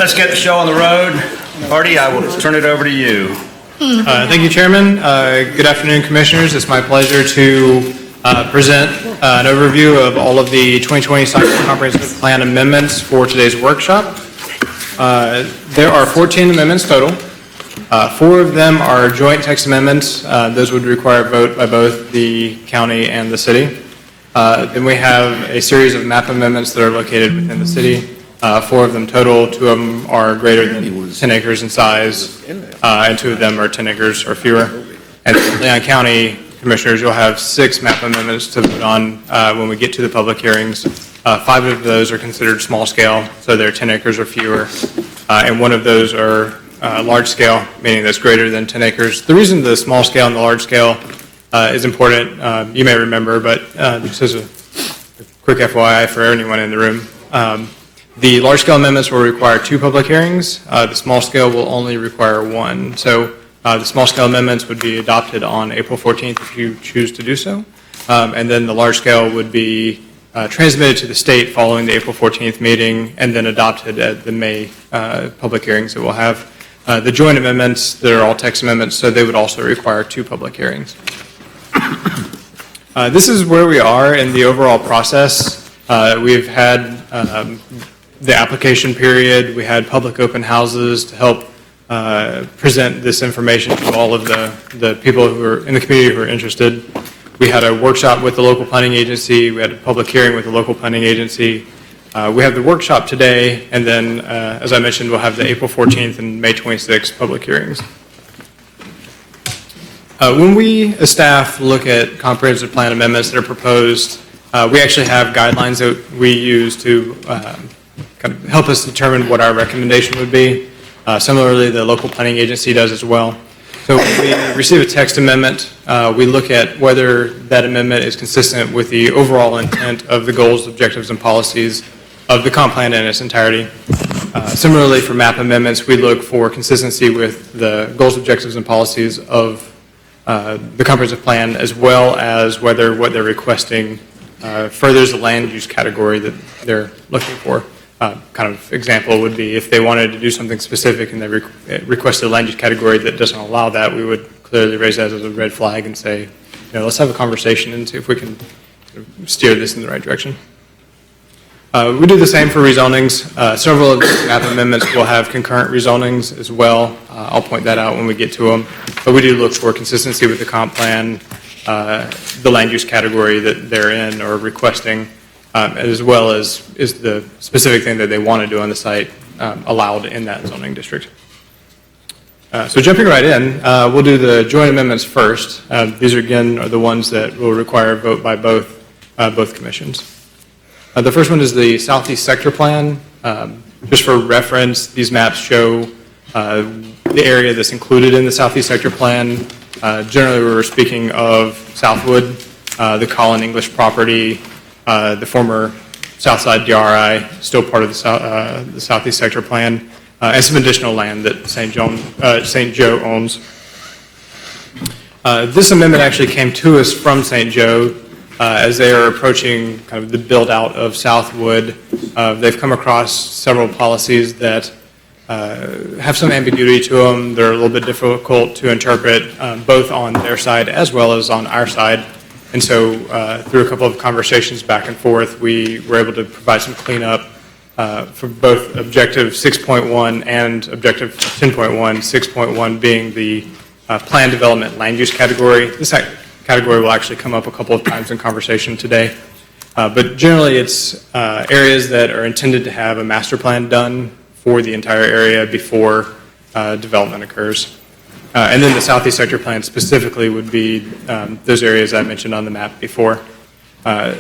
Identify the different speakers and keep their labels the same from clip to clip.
Speaker 1: let's get the show on the road. Artie, I will turn it over to you.
Speaker 2: Thank you, Chairman. Good afternoon, Commissioners. It's my pleasure to present an overview of all of the 2020 Cycle Comprehensive Plan amendments for today's workshop. There are 14 amendments total. 4 of them are joint text amendments. Those would require a vote by both the county and the city. Then we have a series of map amendments that are located within the city. 4 of them total. 2 of them are greater than 10 acres in size, and 2 of them are 10 acres or fewer. And Leon County Commissioners, you'll have 6 map amendments to vote on when we get to the public hearings. 5 of those are considered small scale, so they're 10 acres or fewer, and 1 of those are large scale, meaning that's greater than 10 acres. The reason the small scale and the large scale is important, you may remember, but just as a quick FYI for anyone in the room, the large scale amendments will require 2 public hearings. The small scale will only require 1. So the small scale amendments would be adopted on April 14th if you choose to do so. And then the large scale would be transmitted to the state following the April 14th meeting and then adopted at the May public hearings that we'll have. The joint amendments, they're all text amendments, so they would also require 2 public hearings. This is where we are in the overall process. We've had the application period. We had public open houses to help present this information to all of the people who are in the community who are interested. We had a workshop with the local planning agency. We had a public hearing with the local planning agency. We have the workshop today, and then, as I mentioned, we'll have the April 14th and May 26th public hearings. When we, as staff, look at comprehensive plan amendments that are proposed, we actually have guidelines that we use to kind of help us determine what our recommendation would be. Similarly, the local planning agency does as well. So when we receive a text amendment, we look at whether that amendment is consistent with the overall intent of the goals, objectives, and policies of the comp plan in its entirety. Similarly, for map amendments, we look for consistency with the goals, objectives, and policies of the comprehensive plan, as well as whether what they're requesting furthers the land use category that they're looking for. Kind of example would be if they wanted to do something specific and they requested a land use category that doesn't allow that, we would clearly raise that as a red flag and say, let's have a conversation and see if we can steer this in the right direction. We do the same for rezonings. Several of the map amendments will have concurrent rezonings as well. I'll point that out when we get to them. But we do look for consistency with the comp plan, the land use category that they're in or requesting, as well as is the specific thing that they want to do on the site allowed in that zoning district. So jumping right in, we'll do the joint amendments first. These again are the ones that will require a vote by both commissions. The first one is the Southeast Sector Plan. Just for reference, these maps show the area that's included in the Southeast Sector Plan. Generally, we're speaking of Southwood, the Collin English property, the former Southside DRI, still part of the Southeast Sector Plan, and some additional land that St. Joe owns. This amendment actually came to us from St. Joe as they are approaching kind of the build out of Southwood. They've come across several policies that have some ambiguity to them. They're a little bit difficult to interpret, both on their side as well as on our side. And so through a couple of conversations back and forth, we were able to provide some cleanup for both Objective 6.1 and Objective 10.1, 6.1 being the plan development land use category. This category will actually come up a couple of times in conversation today. But generally it's areas that are intended to have a master plan done for the entire area before development occurs. And then the Southeast Sector Plan specifically would be those areas I mentioned on the map before. A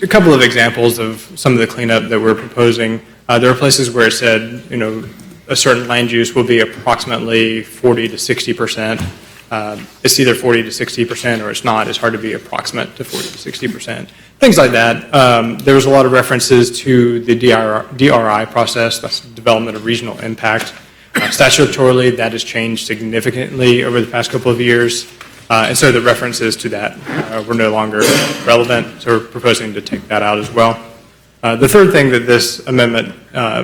Speaker 2: couple of examples of some of the cleanup that we're proposing. There are places where it said, a certain land use will be approximately 40 to 60%. It's either 40 to 60% or it's not. It's hard to be approximate to 40 to 60%. Things like that. There was a lot of references to the DRI process, that's development of regional impact. Statutorily, that has changed significantly over the past couple of years. And so the references to that were no longer relevant, so we're proposing to take that out as well. The third thing that this amendment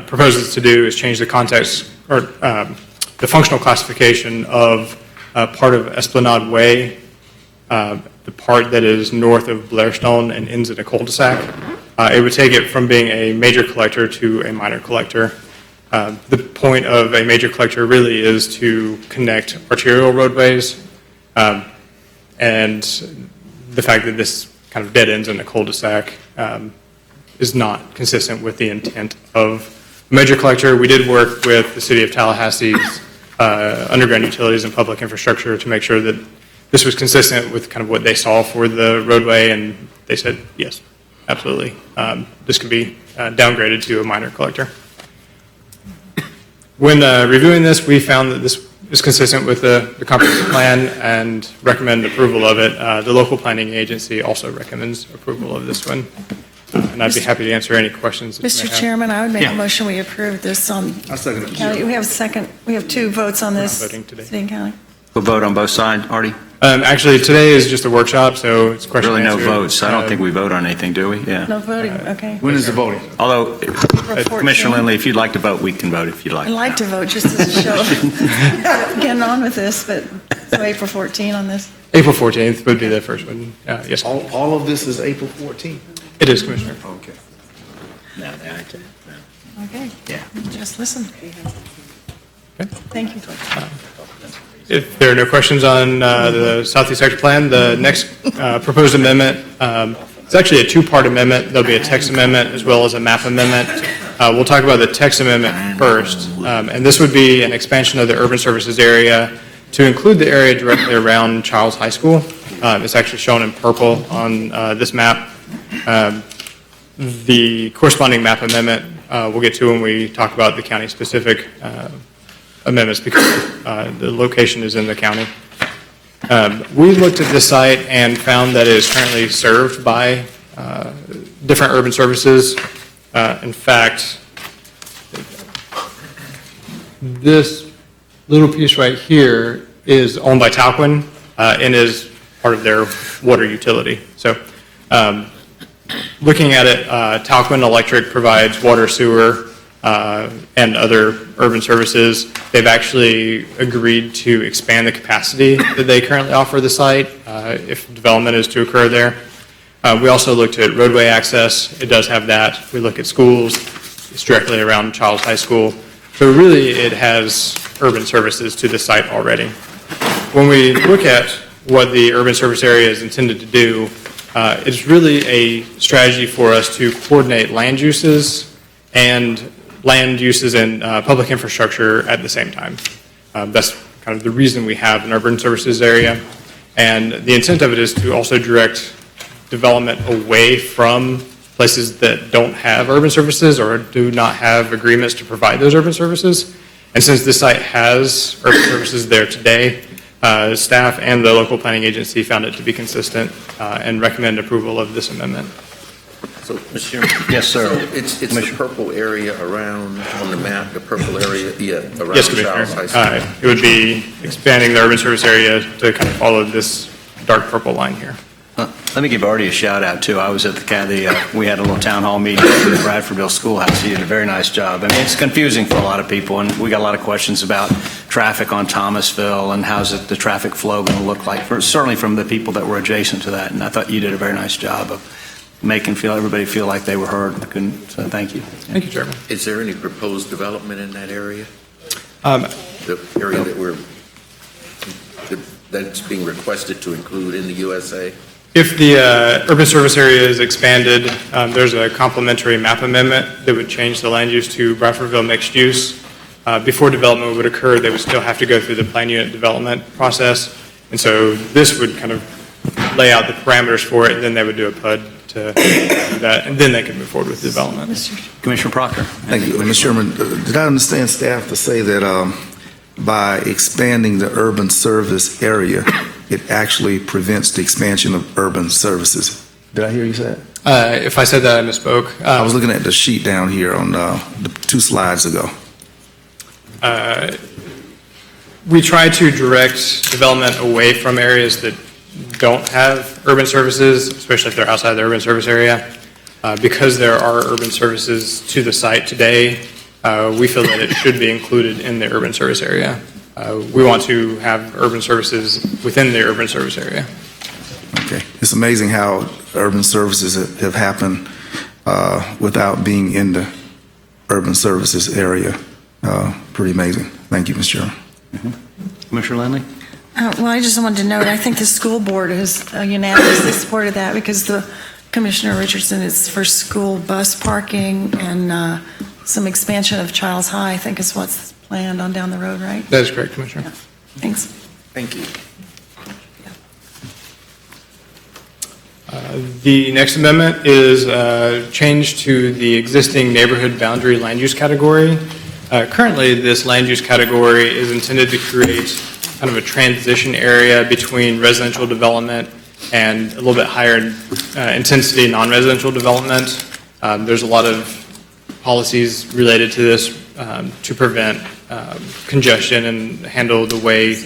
Speaker 2: proposes to do is change the context or the functional classification of part of Esplanade Way, the part that is north of Blairstone and ends in a cul-de-sac. It would take it from being a major collector to a minor collector. The point of a major collector really is to connect arterial roadways, and the fact that this kind of dead ends in a cul-de-sac is not consistent with the intent of a major collector. We did work with the City of Tallahassee's underground utilities and public infrastructure to make sure that this was consistent with kind of what they saw for the roadway, and they said, yes, absolutely. This could be downgraded to a minor collector. When reviewing this, we found that this is consistent with the comprehensive plan and recommend approval of it. The local planning agency also recommends approval of this one. And I'd be happy to answer any questions that you may
Speaker 3: Mr.
Speaker 2: have.
Speaker 3: Chairman, I would make
Speaker 1: Yeah.
Speaker 3: a motion we approve this on
Speaker 4: I'll second it.
Speaker 3: county. We have a second, we have two votes on this.
Speaker 2: We're not voting today.
Speaker 3: City and county.
Speaker 1: We'll vote on both sides, Artie?
Speaker 2: Actually, today is just a workshop, so it's question
Speaker 1: Really
Speaker 2: and
Speaker 1: no
Speaker 2: answer.
Speaker 1: votes. I don't think we vote on anything, do we? Yeah.
Speaker 3: No voting, okay.
Speaker 4: When is the voting?
Speaker 1: Although,
Speaker 3: April 14.
Speaker 1: Commissioner Lindley, if you'd like to vote, we can vote if you'd like.
Speaker 3: I'd like to vote just as a show. Getting on with this, but, so April 14 on this.
Speaker 2: April 14th would be the first one. Yes,
Speaker 4: All of this is April 14th?
Speaker 2: it is, Commissioner.
Speaker 4: Okay.
Speaker 1: No, they aren't.
Speaker 3: Okay.
Speaker 1: Yeah.
Speaker 3: Just listen.
Speaker 2: Okay.
Speaker 3: Thank you.
Speaker 2: If there are no questions on the Southeast Sector Plan, the next proposed amendment, it's actually a two-part amendment. There'll be a text amendment as well as a map amendment. We'll talk about the text amendment first, and this would be an expansion of the urban services area to include the area directly around Childs High School. It's actually shown in purple on this map. The corresponding map amendment we'll get to when we talk about the county-specific amendments because the location is in the county. We looked at this site and found that it is currently served by different urban services. In fact, this little piece right here is owned by Talquin and is part of their water utility. So looking at it, Talquin Electric provides water, sewer, and other urban services. They've actually agreed to expand the capacity that they currently offer the site if development is to occur there. We also looked at roadway access. It does have that. We look at schools. It's directly around Childs High School. So really it has urban services to the site already. When we look at what the urban service area is intended to do, it's really a strategy for us to coordinate land uses and public infrastructure at the same time. That's kind of the reason we have an urban services area. And the intent of it is to also direct development away from places that don't have urban services or do not have agreements to provide those urban services. And since this site has urban services there today, staff and the local planning agency found it to be consistent and recommend approval of this amendment.
Speaker 5: So, Mr. Chairman?
Speaker 1: Yes, sir.
Speaker 5: So it's the purple area around, on the map, the purple area, around
Speaker 2: Yes,
Speaker 5: Charles High
Speaker 2: Commissioner.
Speaker 5: School?
Speaker 2: It would be expanding the urban service area to kind of follow this dark purple line here.
Speaker 1: Let me give Artie a shout out too. I was at we had a little town hall meeting in the Bradfordville Schoolhouse. He did a very nice job. I mean, it's confusing for a lot of people, and we got a lot of questions about traffic on Thomasville and how's the traffic flow going to look like, certainly from the people that were adjacent to that. And I thought you did a very nice job of making everybody feel like they were heard. So thank you.
Speaker 2: Thank you, Chairman.
Speaker 5: Is there any proposed development in that area?
Speaker 2: Um,
Speaker 5: The area that's being requested to include in the USA?
Speaker 2: If the urban service area is expanded, there's a complementary map amendment that would change the land use to Bradfordville mixed use. Before development would occur, they would still have to go through the plan unit development process. And so this would kind of lay out the parameters for it, and then they would do a PUD to do that, and then they could move forward with development.
Speaker 1: Commissioner Proctor.
Speaker 4: Thank you. Mr. Chairman, did I understand staff to say that by expanding the urban service area, it actually prevents the expansion of urban services? Did I hear you say that?
Speaker 2: If I said that, I misspoke.
Speaker 4: I was looking at the sheet down here on the 2 slides ago.
Speaker 2: We try to direct development away from areas that don't have urban services, especially if they're outside the urban service area. Because there are urban services to the site today, we feel that it should be included in the urban service area. We want to have urban services within the urban service area.
Speaker 4: Okay. It's amazing how urban services have happened without being in the urban services area. Pretty amazing. Thank you, Mr. Chairman.
Speaker 1: Commissioner Lindley?
Speaker 3: Well, I just wanted to note, I think the school board has unanimously supported that because Commissioner Richardson is for school bus parking and some expansion of Childs High, I think is what's planned on down the road, right?
Speaker 2: That is correct, Commissioner.
Speaker 3: Yeah. Thanks.
Speaker 5: Thank you.
Speaker 2: The next amendment is change to the existing neighborhood boundary land use category. Currently, this land use category is intended to create kind of a transition area between residential development and a little bit higher intensity non-residential development. There's a lot of policies related to this to prevent congestion and handle the way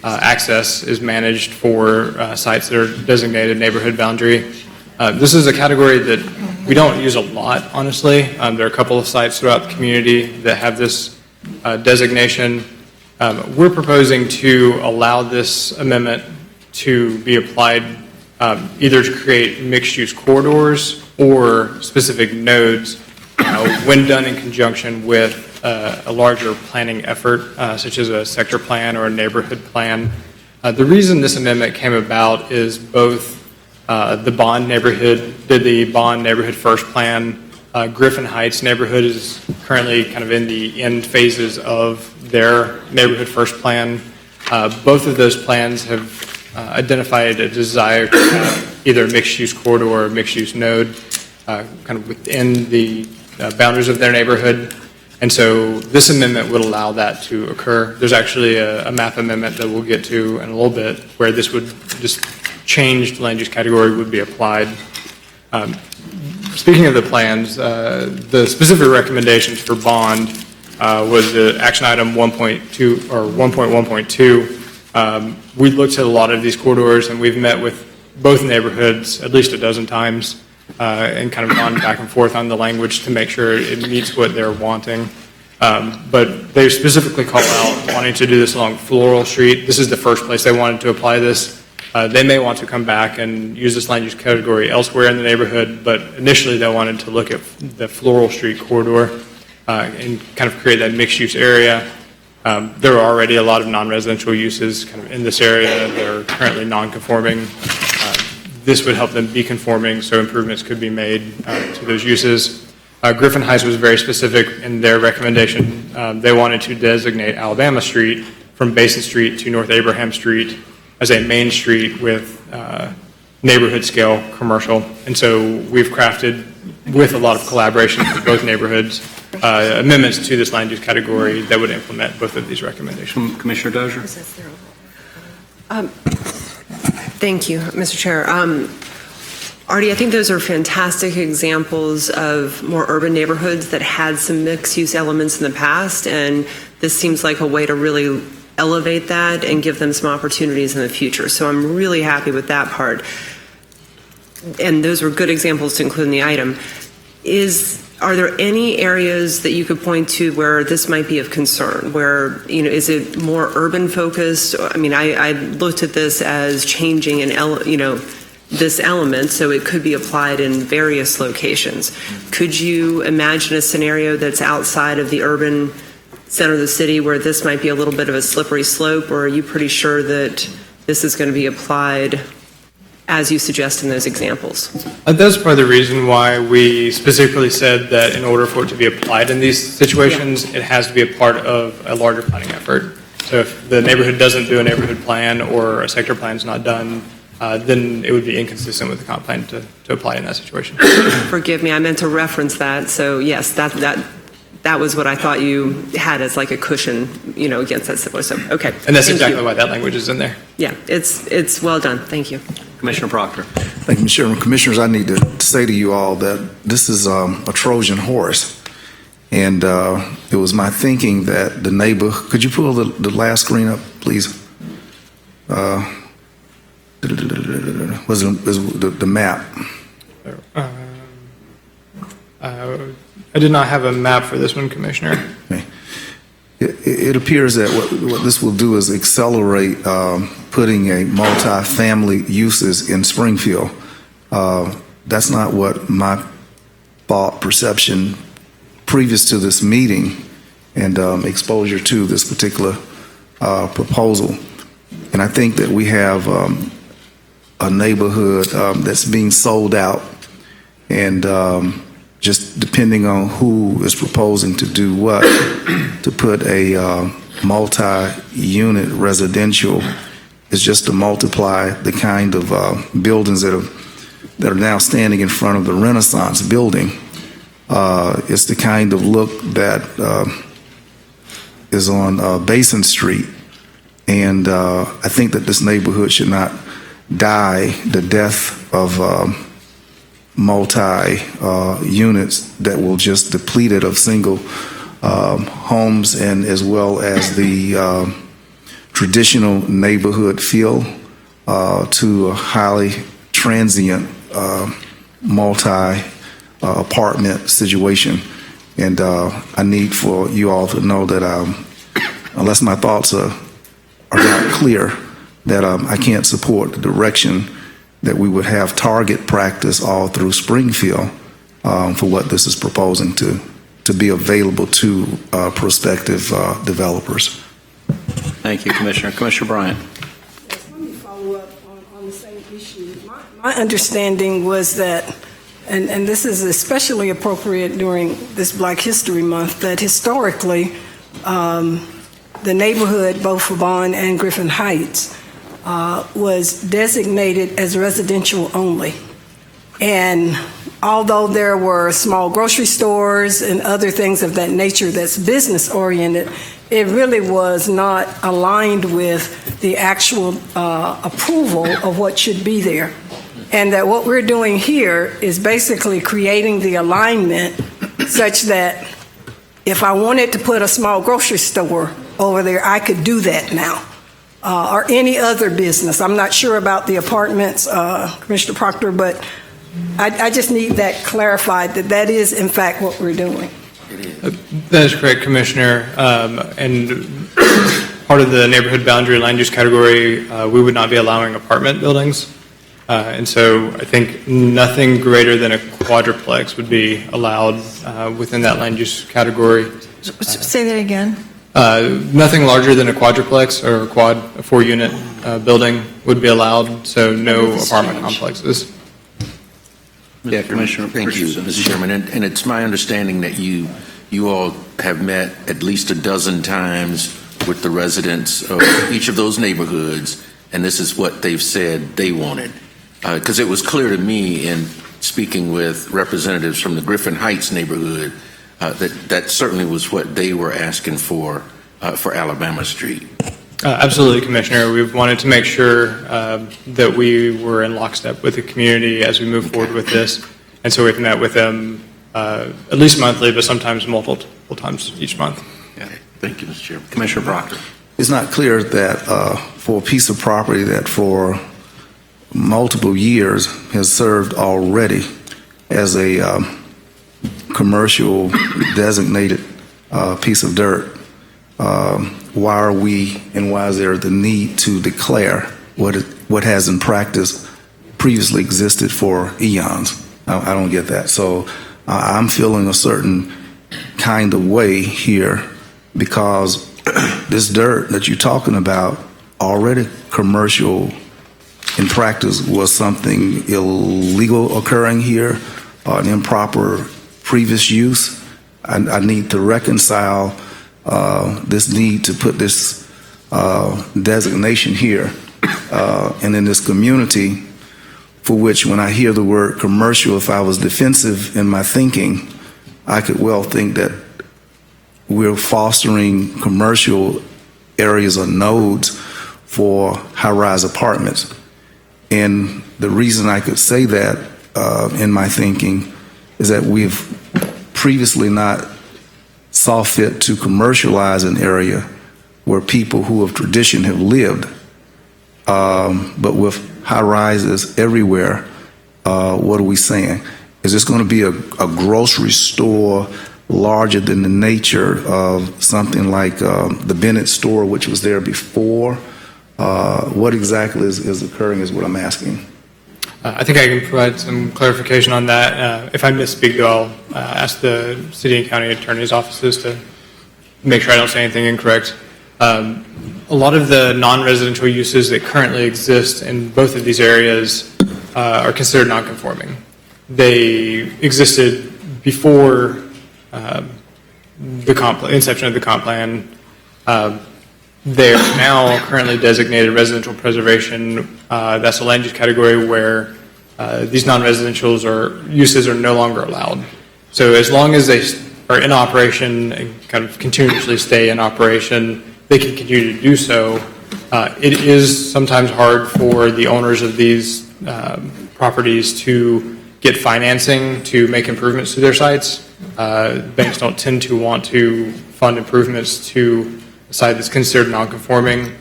Speaker 2: access is managed for sites that are designated neighborhood boundary. This is a category that we don't use a lot, honestly. There are a couple of sites throughout the community that have this designation. We're proposing to allow this amendment to be applied either to create mixed-use corridors or specific nodes when done in conjunction with a larger planning effort, such as a sector plan or a neighborhood plan. The reason this amendment came about is both the Bond neighborhood first plan. Griffin Heights neighborhood is currently kind of in the end phases of their neighborhood first plan. Both of those plans have identified a desire to have either a mixed-use corridor or a mixed-use node kind of within the boundaries of their neighborhood. And so this amendment would allow that to occur. There's actually a map amendment that we'll get to in a little bit where this would just changed land use category would be applied. Speaking of the plans, the specific recommendations for bond was the action item 1.2 or 1.1.2. We looked at a lot of these corridors and we've met with both neighborhoods at least a dozen times and kind of gone back and forth on the language to make sure it meets what they're wanting. But they specifically call out wanting to do this along Floral Street. This is the first place they wanted to apply this. They may want to come back and use this land use category elsewhere in the neighborhood, but initially they wanted to look at the Floral Street corridor and kind of create that mixed-use area. There are already a lot of non-residential uses kind of in this area that are currently non-conforming. This would help them be conforming, so improvements could be made to those uses. Griffin Heights was very specific in their recommendation. They wanted to designate Alabama Street from Basin Street to North Abraham Street as a main street with neighborhood scale commercial. And so we've crafted, with a lot of collaboration with both neighborhoods, amendments to this land use category that would implement both of these recommendations.
Speaker 1: Commissioner Dozier?
Speaker 6: Thank you, Mr. Chair. Artie, I think those are fantastic examples of more urban neighborhoods that had some mixed-use elements in the past, and this seems like a way to really elevate that and give them some opportunities in the future. So I'm really happy with that part. And those were good examples to include in the item. Are there any areas that you could point to where this might be of concern? Where, is it more urban focused? I mean, I looked at this as changing this element, so it could be applied in various locations. Could you imagine a scenario that's outside of the urban center of the city where this might be a little bit of a slippery slope, or are you pretty sure that this is going to be applied as you suggest in those examples?
Speaker 2: That's part of the reason why we specifically said that in order for it to be applied in these situations, it has to be a part of a larger planning effort. So if the neighborhood doesn't do a neighborhood plan or a sector plan is not done, then it would be inconsistent with the comp plan to apply in that situation.
Speaker 6: Forgive me, I meant to reference that. So yes, that was what I thought you had as like a cushion, against that. So okay.
Speaker 2: And that's exactly why that language is in there.
Speaker 6: Yeah, it's well done. Thank you.
Speaker 1: Commissioner Proctor?
Speaker 4: Thank you, Mr. Chairman. Commissioners, I need to say to you all that this is a Trojan horse. And it was my thinking that the neighbor, could you pull the last screen up, please? Was the map?
Speaker 2: I did not have a map for this one, Commissioner.
Speaker 4: It appears that what this will do is accelerate putting a multi-family uses in Springfield. That's not what my thought perception previous to this meeting and exposure to this particular proposal. And I think that we have a neighborhood that's being sold out, and just depending on who is proposing to do what, to put a multi-unit residential is just to multiply the kind of buildings that are now standing in front of the Renaissance building. It's the kind of look that is on Basin Street. And I think that this neighborhood should not die the death of multi-units that will just deplete it of single homes, and as well as the traditional neighborhood feel to a highly transient multi-apartment situation. And I need for you all to know that unless my thoughts are not clear, that I can't support the direction that we would have target practice all through Springfield for what this is proposing to be available to prospective developers.
Speaker 1: Thank you, Commissioner. Commissioner Bryant.
Speaker 7: Let me follow up on the same issue. My understanding was that, and this is especially appropriate during this Black History Month, that historically the neighborhood, both for Vaughn and Griffin Heights, was designated as residential only. And although there were small grocery stores and other things of that nature that's business oriented, it really was not aligned with the actual approval of what should be there. And that what we're doing here is basically creating the alignment such that if I wanted to put a small grocery store over there, I could do that now. Or any other business. I'm not sure about the apartments, Commissioner Proctor, but I just need that clarified, that is in fact what we're doing.
Speaker 2: That is correct, Commissioner. And part of the neighborhood boundary land use category, we would not be allowing apartment buildings. And so I think nothing greater than a quadruplex would be allowed within that land use category.
Speaker 3: Say that again.
Speaker 2: Nothing larger than a quadruplex or a 4-unit building would be allowed, so no apartment complexes.
Speaker 1: Yeah, Commissioner.
Speaker 5: Thank you, Mr. Chairman. And it's my understanding that you all have met at least a dozen times with the residents of each of those neighborhoods, and this is what they've said they wanted. Because it was clear to me in speaking with representatives from the Griffin Heights neighborhood that certainly was what they were asking for Alabama Street.
Speaker 2: Absolutely, Commissioner. We've wanted to make sure that we were in lockstep with the community as we move forward with this. And so we've met with them at least monthly, but sometimes multiple times each month.
Speaker 5: Okay. Thank you, Mr. Chairman.
Speaker 1: Commissioner Proctor.
Speaker 4: It's not clear that for a piece of property that for multiple years has served already as a commercial designated piece of dirt, why are we and why is there the need to declare what has in practice previously existed for eons? I don't get that. So I'm feeling a certain kind of way here because this dirt that you're talking about already commercial in practice was something illegal occurring here, an improper previous use. I need to reconcile this need to put this designation here and in this community, for which when I hear the word commercial, if I was defensive in my thinking, I could well think that we're fostering commercial areas or nodes for high-rise apartments. And the reason I could say that in my thinking is that we've previously not saw fit to commercialize an area where people who of tradition have lived, but with high rises everywhere, what are we saying? Is this going to be a grocery store larger than the nature of something like the Bennett store, which was there before? What exactly is occurring is what I'm asking.
Speaker 2: I think I can provide some clarification on that. If I misspeak, though, I'll ask the city and county attorney's offices to make sure I don't say anything incorrect. A lot of the non-residential uses that currently exist in both of these areas are considered non-conforming. They existed before the inception of the comp plan. They're now currently designated residential preservation. That's a land use category where these non-residentials or uses are no longer allowed. So as long as they are in operation and kind of continuously stay in operation, they can continue to do so. It is sometimes hard for the owners of these properties to get financing to make improvements to their sites. Banks don't tend to want to fund improvements to a site that's considered non-conforming.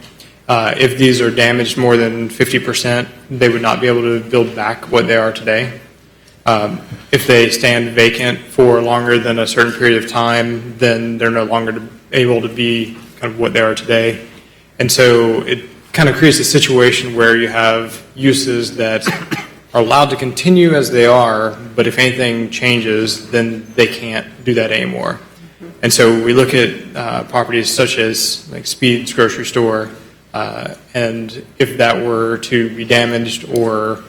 Speaker 2: If these are damaged more than 50%, they would not be able to build back what they are today. If they stand vacant for longer than a certain period of time, then they're no longer able to be kind of what they are today. And so it kind of creates a situation where you have uses that are allowed to continue as they are, but if anything changes, then they can't do that anymore. And so we look at properties such as like Speed's grocery store, and if that were to be damaged or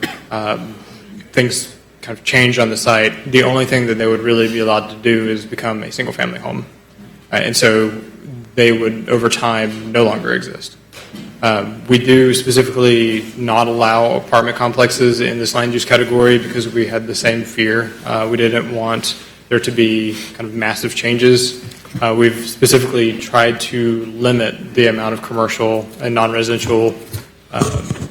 Speaker 2: things kind of change on the site, the only thing that they would really be allowed to do is become a single-family home. And so they would, over time, no longer exist. We do specifically not allow apartment complexes in this land use category because we had the same fear. We didn't want there to be kind of massive changes. We've specifically tried to limit the amount of commercial and non-residential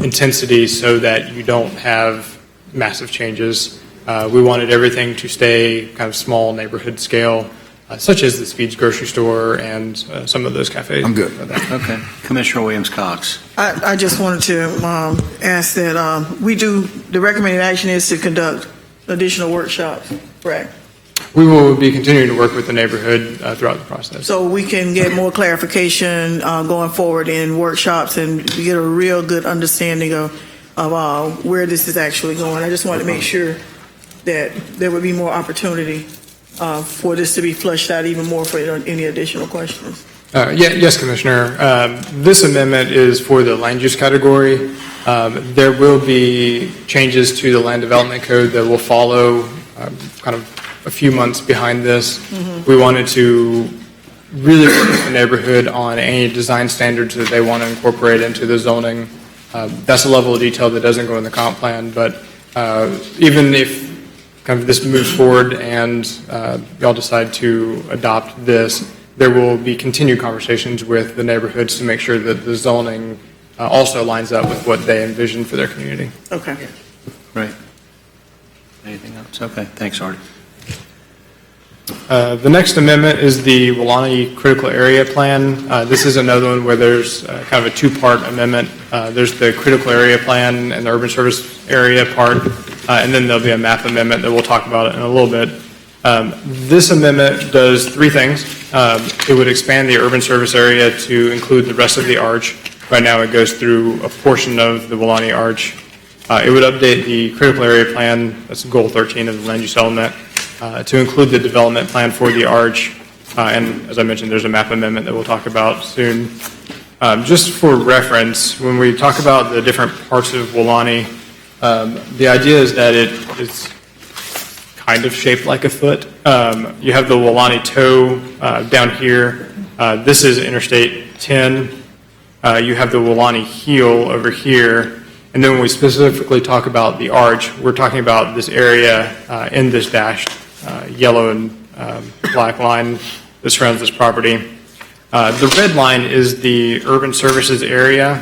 Speaker 2: intensity so that you don't have massive changes. We wanted everything to stay kind of small neighborhood scale, such as the Speed's grocery store and some of those cafes.
Speaker 4: I'm good.
Speaker 1: Okay. Commissioner Williams-Cox.
Speaker 8: I just wanted to ask that the recommended action is to conduct additional workshops, correct?
Speaker 2: We will be continuing to work with the neighborhood throughout the process.
Speaker 8: So we can get more clarification going forward in workshops and get a real good understanding of where this is actually going. I just wanted to make sure that there would be more opportunity for this to be fleshed out even more for any additional questions.
Speaker 2: Yes, Commissioner. This amendment is for the land use category. There will be changes to the land development code that will follow kind of a few months behind this. Mm-hmm. We wanted to really work with the neighborhood on any design standards that they want to incorporate into the zoning. That's a level of detail that doesn't go in the comp plan, but even if kind of this moves forward and y'all decide to adopt this, there will be continued conversations with the neighborhoods to make sure that the zoning also lines up with what they envision for their community.
Speaker 8: Okay.
Speaker 1: Right. Anything else? Okay. Thanks, Artie.
Speaker 2: The next amendment is the Welaunee Critical Area Plan. This is another one where there's kind of a two-part amendment. There's the Critical Area Plan and the Urban Service Area part, and then there'll be a map amendment that we'll talk about in a little bit. This amendment does three things. It would expand the urban service area to include the rest of the arch. Right now it goes through a portion of the Welaunee Arch. It would update the Critical Area Plan, that's goal 13 of the land use element, to include the development plan for the arch. And as I mentioned, there's a map amendment that we'll talk about soon. Just for reference, when we talk about the different parts of Welaunee, the idea is that it is kind of shaped like a foot. You have the Welaunee toe down here. This is Interstate 10. You have the Welaunee heel over here. And then when we specifically talk about the arch, we're talking about this area in this dashed yellow and black line that surrounds this property. The red line is the urban services area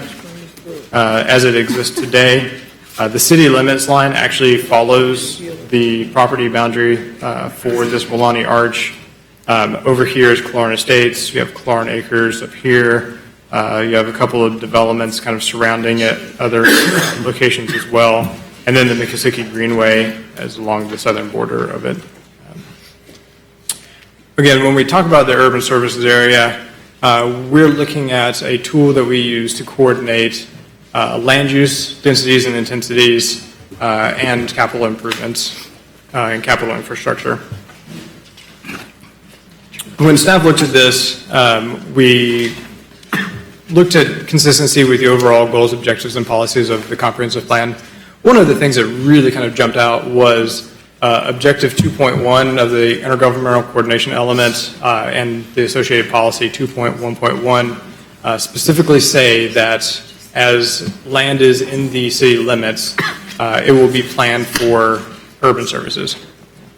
Speaker 2: as it exists today. The city limits line actually follows the property boundary for this Welaunee Arch. Over here is Clarn Estates. You have Clarn Acres up here. You have a couple of developments kind of surrounding it, other locations as well. and then the Miccosukee Greenway as along the southern border of it. Again, when we talk about the urban services area, we're looking at a tool that we use to coordinate land use densities and intensities and capital improvements and capital infrastructure. When staff looked at this, we looked at consistency with the overall goals, objectives, and policies of the comprehensive plan. One of the things that really kind of jumped out was Objective 2.1 of the intergovernmental coordination element and the associated policy 2.1.1 specifically say that as land is in the city limits, it will be planned for urban services.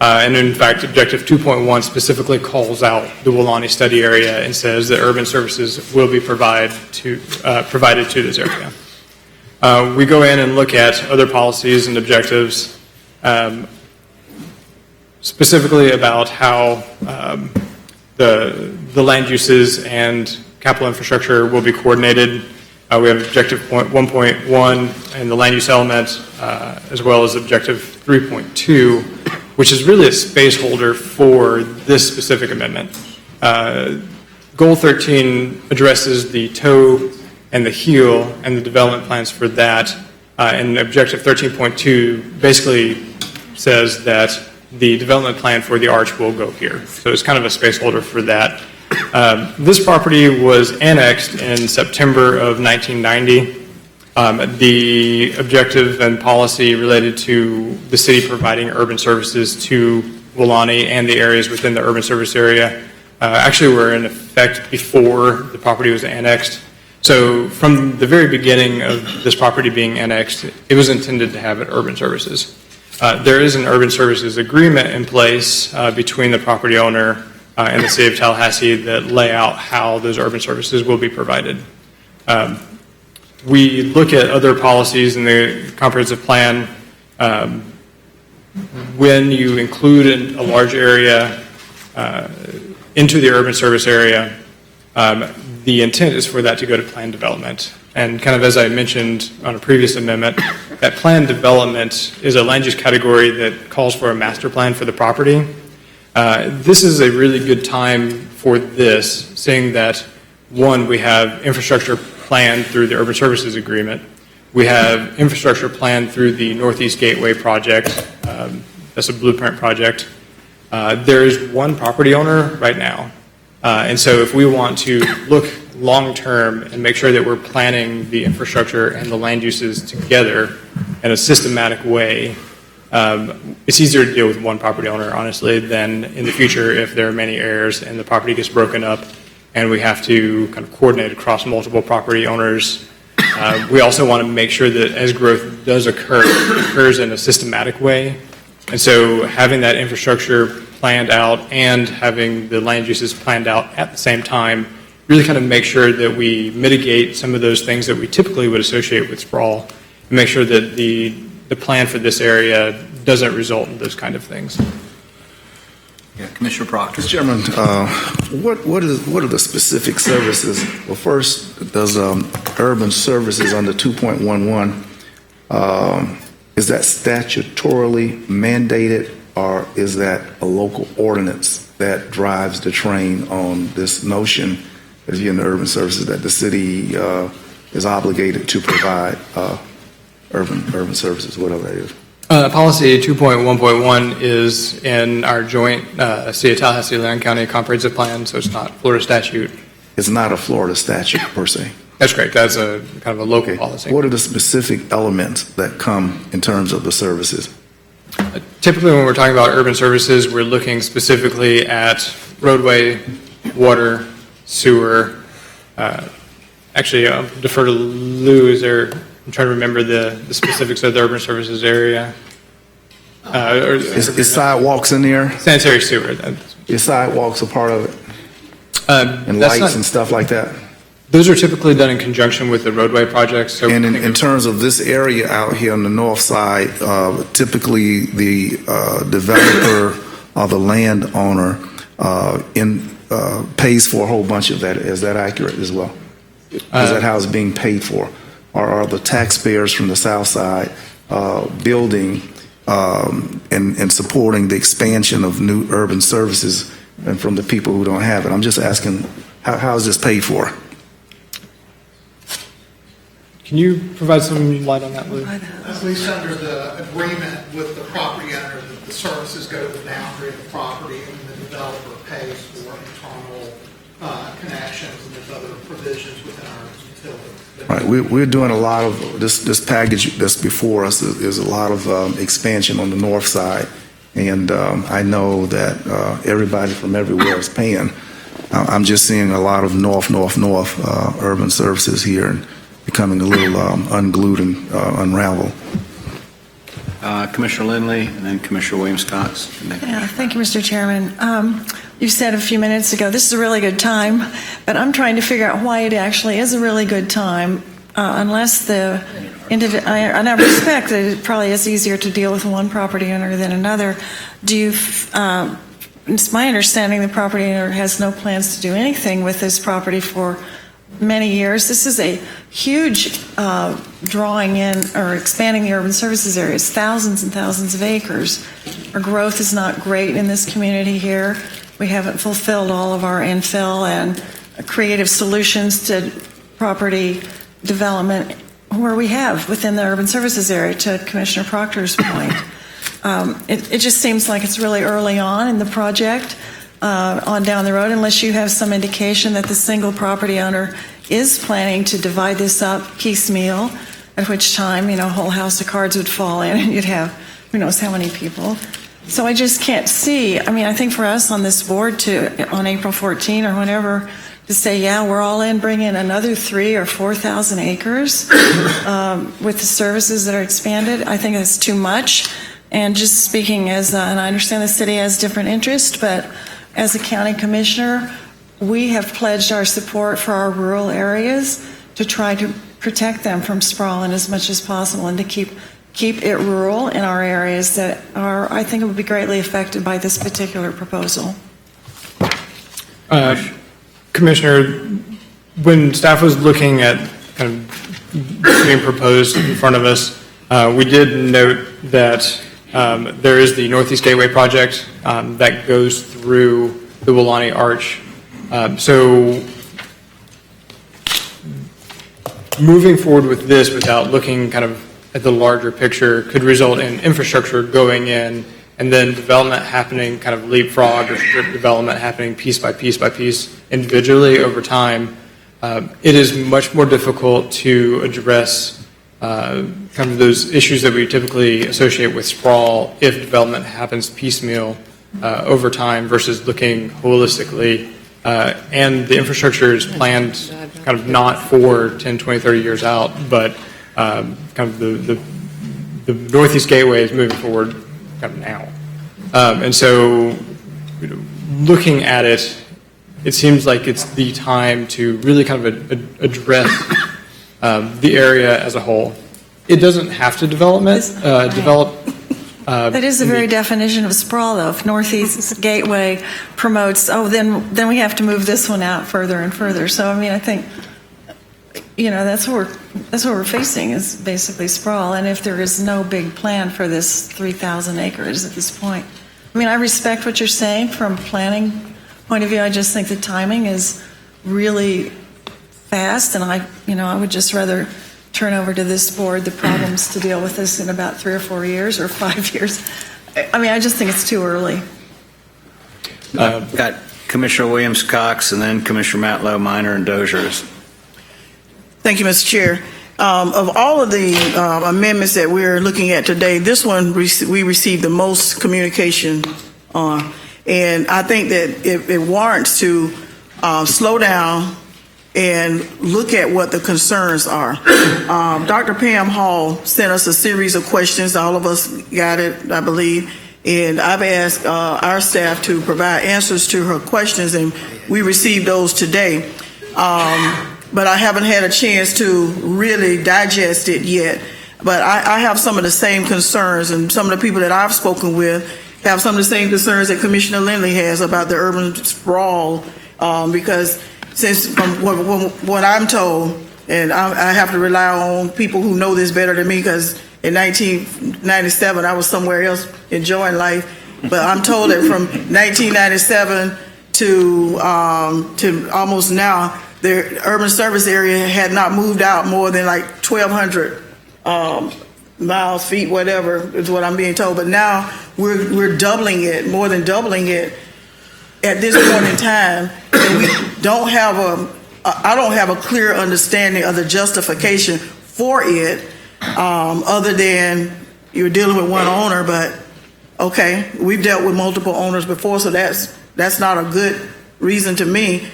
Speaker 2: And in fact, Objective 2.1 specifically calls out the Wulani study area and says that urban services will be provided to this area. We go in and look at other policies and objectives, specifically about how the land uses and capital infrastructure will be coordinated. We have Objective 1.1 and the land use element, as well as Objective 3.2, which is really a space holder for this specific amendment. Goal 13 addresses the toe and the heel and the development plans for that. And Objective 13.2 basically says that the development plan for the arch will go here. So it's kind of a space holder for that. This property was annexed in September of 1990. The objective and policy related to the city providing urban services to Wulani and the areas within the urban service area actually were in effect before the property was annexed. So from the very beginning of this property being annexed, it was intended to have urban services. There is an urban services agreement in place between the property owner and the city of Tallahassee that lay out how those urban services will be provided. We look at other policies in the comprehensive plan. When you include a large area into the urban service area, the intent is for that to go to planned development. And kind of as I mentioned on a previous amendment, that planned development is a land use category that calls for a master plan for the property. This is a really good time for this, seeing that, one, we have infrastructure planned through the Urban Services Agreement. We have infrastructure planned through the Northeast Gateway project. That's a blueprint project. There is one property owner right now. And so if we want to look long-term and make sure that we're planning the infrastructure and the land uses together in a systematic way, it's easier to deal with one property owner, honestly, than in the future if there are many heirs and the property gets broken up and we have to kind of coordinate across multiple property owners. We also want to make sure that as growth does occur, it occurs in a systematic way. And so having that infrastructure planned out and having the land uses planned out at the same time really kind of make sure that we mitigate some of those things that we typically would associate with sprawl and make sure that the plan for this area doesn't result in those kind of things.
Speaker 1: Yeah, Commissioner Proctor.
Speaker 4: Mr. Chairman, what are the specific services? Well, first, does urban services under 2.11, is that statutorily mandated, or is that a local ordinance that drives the train on this notion, as in the urban services, that the city is obligated to provide urban services, whatever that is?
Speaker 2: Policy 2.1.1 is in our joint City of Tallahassee Land County Comprehensive Plan, so it's not Florida statute.
Speaker 4: It's not a Florida statute per se.
Speaker 2: That's correct. That's a kind of a local policy.
Speaker 4: What are the specific elements that come in terms of the services?
Speaker 2: Typically, when we're talking about urban services, we're looking specifically at roadway, water, sewer. Actually, I'll defer to Lou. I'm trying to remember the specifics of the urban services area.
Speaker 4: Is sidewalks in there?
Speaker 2: Sanitary sewer.
Speaker 4: Is sidewalks a part of it? And
Speaker 2: That's
Speaker 4: lights and stuff like that?
Speaker 2: Those are typically done in conjunction with the roadway projects. So
Speaker 4: And in terms of this area out here on the north side, typically the developer or the landowner pays for a whole bunch of that. Is that accurate as well? Is that how it's being paid for? Or are the taxpayers from the south side building and supporting the expansion of new urban services and from the people who don't have it. I'm just asking, how is this paid for?
Speaker 2: Can you provide some light on that, Lou?
Speaker 9: At least under the agreement with the property owner, that the services go to the boundary of the property and the developer pays for internal connections, and there's other provisions within our utility.
Speaker 4: Right, we're doing a lot of this package that's before us. There's a lot of expansion on the north side, and I know that everybody from everywhere is paying. I'm just seeing a lot of north urban services here and becoming a little unglued and unraveled.
Speaker 1: Commissioner Lindley and then Commissioner Williams-Cox.
Speaker 3: Yeah, thank you, Mr. Chairman. You said a few minutes ago, this is a really good time, but I'm trying to figure out why it actually is a really good time, unless the individual, and I respect that it probably is easier to deal with one property owner than another. It's my understanding the property owner has no plans to do anything with this property for many years. This is a huge drawing in or expanding the urban services areas, thousands and thousands of acres. Our growth is not great in this community here. We haven't fulfilled all of our infill and creative solutions to property development where we have within the urban services area, to Commissioner Proctor's point. It just seems like it's really early on in the project. On down the road, unless you have some indication that the single property owner is planning to divide this up piecemeal, at which time, a whole house of cards would fall in and you'd have who knows how many people. So I just can't see. I think for us on this board on April 14 or whenever, to say, yeah, we're all in, bring in another 3,000 or 4,000 acres with the services that are expanded, I think that's too much. And just speaking and I understand the city has different interests, but as a county commissioner, we have pledged our support for our rural areas to try to protect them from sprawling as much as possible and to keep it rural in our areas that are, I think, it would be greatly affected by this particular proposal.
Speaker 2: Commissioner, when staff was looking at kind of being proposed in front of us, we did note that there is the Northeast Gateway project that goes through the Wilani Arch. So moving forward with this without looking kind of at the larger picture could result in infrastructure going in and then development happening kind of leapfrog or strip development happening piece by piece individually over time. It is much more difficult to address kind of those issues that we typically associate with sprawl if development happens piecemeal over time versus looking holistically. And the infrastructure is planned kind of not for 10, 20, 30 years out, but kind of the Northeast Gateway is moving forward kind of now. And so looking at it, it seems like it's the time to really kind of address the area as a whole. It doesn't have to develop.
Speaker 3: That is the very definition of sprawl, though. If Northeast Gateway promotes, then we have to move this one out further and further. So, I think, that's what we're facing is basically sprawl. And if there is no big plan for this 3,000 acres at this point, I respect what you're saying from a planning point of view. I just think the timing is really fast, and I would just rather turn over to this board the problems to deal with this in about 3 or 4 years or 5 years. I just think it's too early.
Speaker 1: Got Commissioner Williams-Cox and then Commissioner Matlow, Minor, and Dozier.
Speaker 8: Thank you, Mr. Chair. Of all of the amendments that we're looking at today, this one we received the most communication on. And I think that it warrants to slow down and look at what the concerns are. Dr. Pam Hall sent us a series of questions. All of us got it, I believe. And I've asked our staff to provide answers to her questions, and we received those today. But I haven't had a chance to really digest it yet. But I have some of the same concerns, and some of the people that I've spoken with have some of the same concerns that Commissioner Lindley has about the urban sprawl, because since from what I'm told, and I have to rely on people who know this better than me, because in 1997, I was somewhere else enjoying life. But I'm told that from 1997 to almost now, the urban service area had not moved out more than like 1,200 miles, feet, whatever is what I'm being told. But now we're doubling it, more than doubling it at this point in time, and we don't have I don't have a clear understanding of the justification for it, other than you're dealing with one owner. But okay, we've dealt with multiple owners before, so that's not a good reason to me.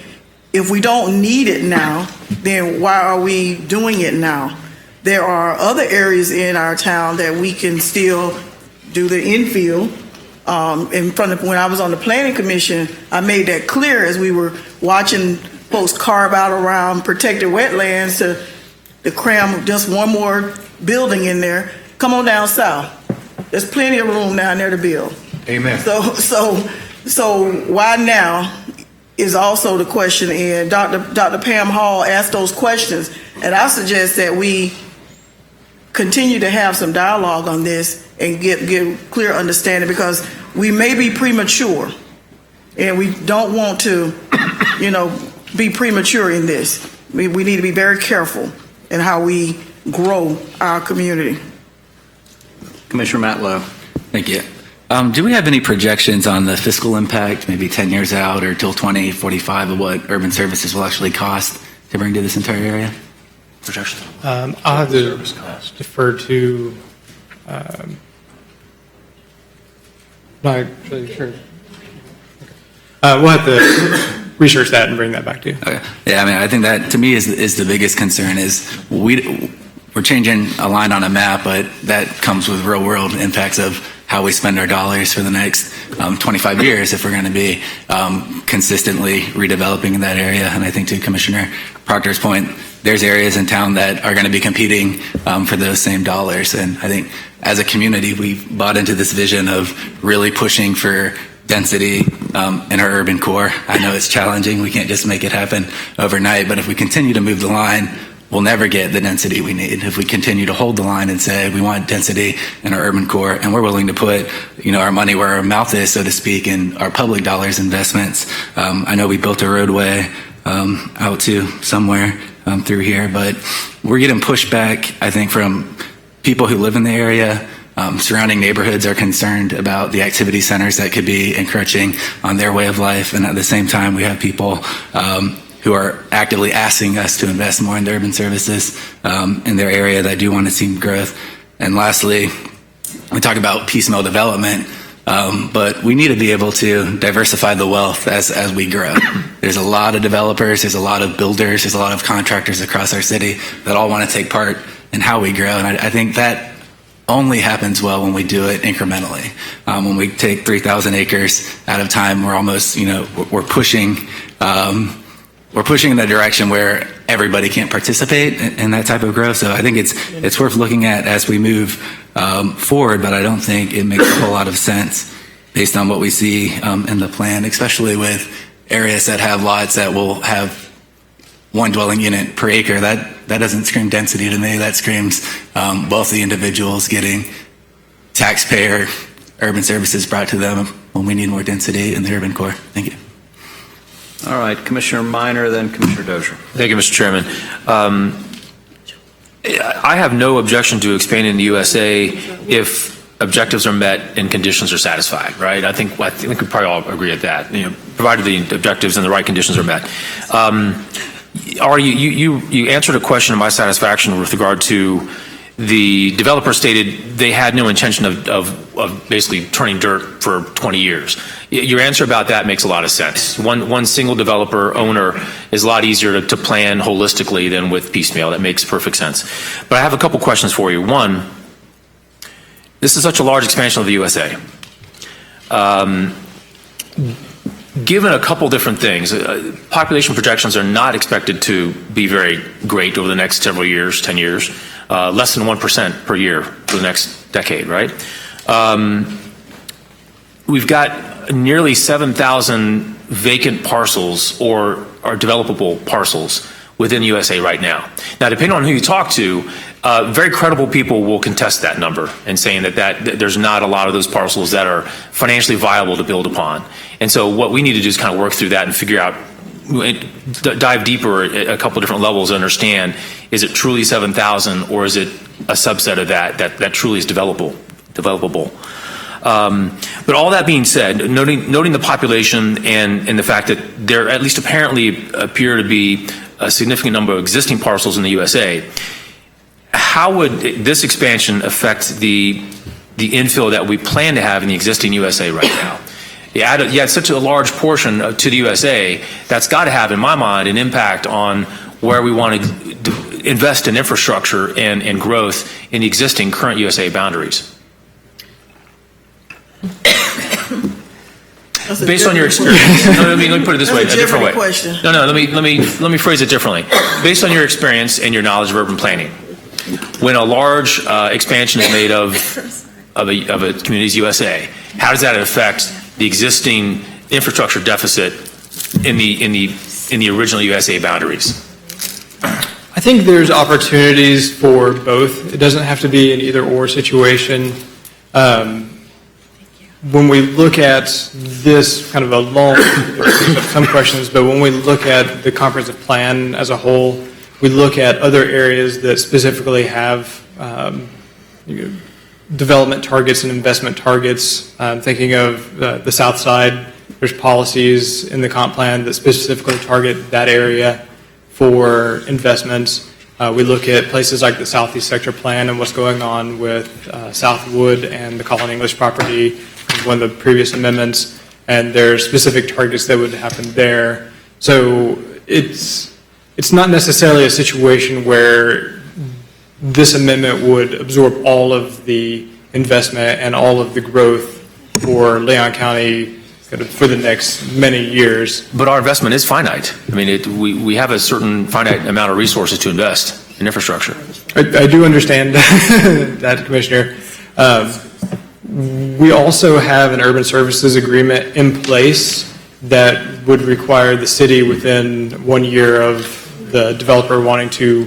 Speaker 8: If we don't need it now, then why are we doing it now? There are other areas in our town that we can still do the infill. When I was on the planning commission, I made that clear as we were watching folks carve out around protected wetlands to cram just one more building in there. Come on down south. There's plenty of room down there to build.
Speaker 4: Amen.
Speaker 8: So why now is also the question, and Dr. Pam Hall asked those questions, and I suggest that we continue to have some dialogue on this and get clear understanding, because we may be premature, and we don't want to, be premature in this. We need to be very careful in how we grow our community.
Speaker 1: Commissioner Matlow.
Speaker 10: Thank you. Do we have any projections on the fiscal impact, maybe 10 years out or till 2045, of what urban services will actually cost to bring to this entire area? Projections?
Speaker 2: I'll have to defer to. Not really sure. We'll have to research that and bring that back to you.
Speaker 10: Okay. Yeah, I mean, I think that to me is the biggest concern is we're changing a line on a map, but that comes with real world impacts of how we spend our dollars for the next 25 years if we're going to be consistently redeveloping in that area. And I think to Commissioner Proctor's point, there's areas in town that are going to be competing for those same dollars. And I think as a community, we've bought into this vision of really pushing for density in our urban core. I know it's challenging. We can't just make it happen overnight. But if we continue to move the line, we'll never get the density we need. If we continue to hold the line and say we want density in our urban core, and we're willing to put our money where our mouth is, so to speak, in our public dollars investments. I know we built a roadway out to somewhere through here, but we're getting pushback, I think, from people who live in the area. Surrounding neighborhoods are concerned about the activity centers that could be encroaching on their way of life, and at the same time we have people who are actively asking us to invest more in the urban services in their area that do want to see growth. And lastly, we talk about piecemeal development, but we need to be able to diversify the wealth as we grow. There's a lot of developers, there's a lot of builders, there's a lot of contractors across our city that all want to take part in how we grow. And I think that only happens well when we do it incrementally. When we take 3,000 acres at a time, we're almost, we're pushing in a direction where everybody can't participate in that type of growth. So I think it's worth looking at as we move forward, but I don't think it makes a whole lot of sense based on what we see in the plan, especially with areas that have lots that will have one dwelling unit per acre. That doesn't scream density to me. That screams wealthy individuals getting taxpayer urban services brought to them when we need more density in the urban core. Thank you.
Speaker 1: All right, Commissioner Minor, then Commissioner Dozier.
Speaker 11: Thank you, Mr. Chairman. I have no objection to expanding the USA if objectives are met and conditions are satisfied, right? I think we probably all agree at that, provided the objectives and the right conditions are met. Ari, you answered a question of my satisfaction with regard to the developer stated they had no intention of basically turning dirt for 20 years. Your answer about that makes a lot of sense. One single developer owner is a lot easier to plan holistically than with piecemeal. That makes perfect sense. But I have a couple questions for you. One, this is such a large expansion of the USA. Given a couple different things, population projections are not expected to be very great over the next several years, 10 years, less than 1% per year for the next decade, right? We've got nearly 7,000 vacant parcels or developable parcels within the USA right now. Now, depending on who you talk to, Very credible people will contest that number and saying that there's not a lot of those parcels that are financially viable to build upon. And so what we need to do is kind of work through that and figure out, dive deeper at a couple different levels and understand, is it truly 7,000 or is it a subset of that truly is developable? But all that being said, noting the population and the fact that there at least apparently appear to be a significant number of existing parcels in the USA, how would this expansion affect the infill that we plan to have in the existing USA right now? You add such a large portion to the USA, that's got to have, in my mind, an impact on where we want to invest in infrastructure and growth in the existing current USA boundaries. Based on your experience, let me put it this way, a different way.
Speaker 8: Question.
Speaker 11: No, let me phrase it differently. Based on your experience and your knowledge of urban planning, when a large expansion is made of a community's USA, how does that affect the existing infrastructure deficit in the original USA boundaries?
Speaker 2: I think there's opportunities for both. It doesn't have to be an either-or situation. When we look at this kind of a long, some questions, but when we look at the comprehensive plan as a whole, we look at other areas that specifically have development targets and investment targets. Thinking of the South Side, there's policies in the comp plan that specifically target that area for investments. We look at places like the Southeast Sector Plan and what's going on with Southwood and the Colin English property, one of the previous amendments, and there are specific targets that would happen there. So it's not necessarily a situation where this amendment would absorb all of the investment and all of the growth for Leon County for the next many years.
Speaker 11: But our investment is finite. I mean, we have a certain finite amount of resources to invest in infrastructure.
Speaker 2: I do understand that, Commissioner. We also have an urban services agreement in place that would require the city within 1 year of the developer wanting to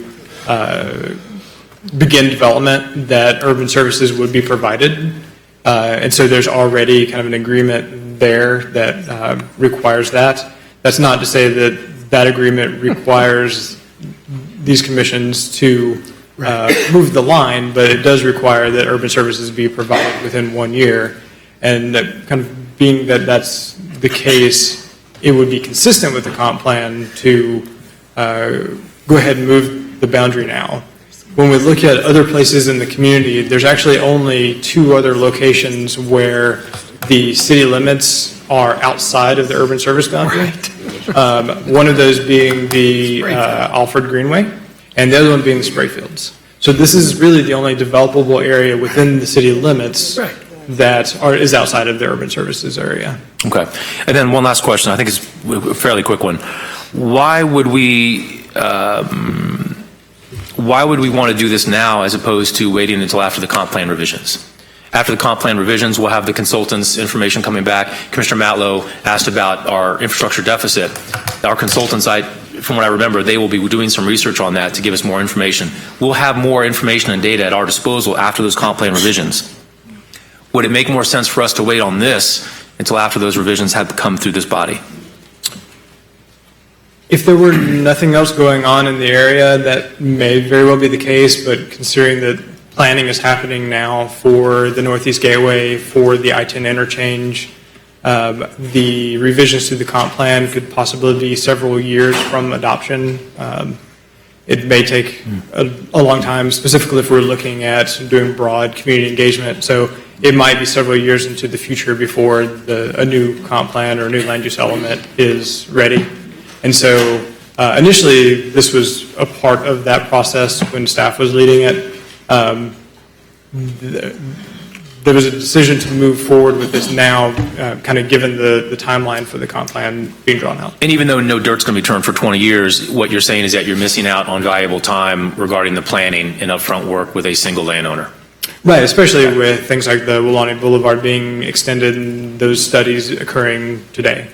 Speaker 2: begin development that urban services would be provided. And so there's already kind of an agreement there that requires that. That's not to say that that agreement requires these commissions to move the line, but it does require that urban services be provided within 1 year. And that kind of being that that's the case, it would be consistent with the comp plan to go ahead and move the boundary now. When we look at other places in the community, there's actually only 2 other locations where the city limits are outside of the urban service boundary. One of those being the Alfred Greenway, and the other one being the Sprayfields. So this is really the only developable area within the city limits that is outside of the urban services area.
Speaker 11: Okay. And then one last question. I think it's a fairly quick one. Why would we want to do this now as opposed to waiting until after the comp plan revisions? After the comp plan revisions, we'll have the consultants' information coming back. Commissioner Matlow asked about our infrastructure deficit. Our consultants, from what I remember, they will be doing some research on that to give us more information. We'll have more information and data at our disposal after those comp plan revisions. Would it make more sense for us to wait on this until after those revisions have come through this body?
Speaker 2: If there were nothing else going on in the area, that may very well be the case, but considering that planning is happening now for the Northeast Gateway, for the I-10 interchange, the revisions to the comp plan could possibly be several years from adoption. It may take a long time, specifically if we're looking at doing broad community engagement. So it might be several years into the future before a new comp plan or a new land use element is ready. And so initially, this was a part of that process when staff was leading it. There was a decision to move forward with this now, kind of given the timeline for the comp plan being drawn out.
Speaker 11: And even though no dirt's going to be turned for 20 years, what you're saying is that you're missing out on valuable time regarding the planning and upfront work with a single landowner.
Speaker 2: Right, especially with things like the Wilani Boulevard being extended and those studies occurring today.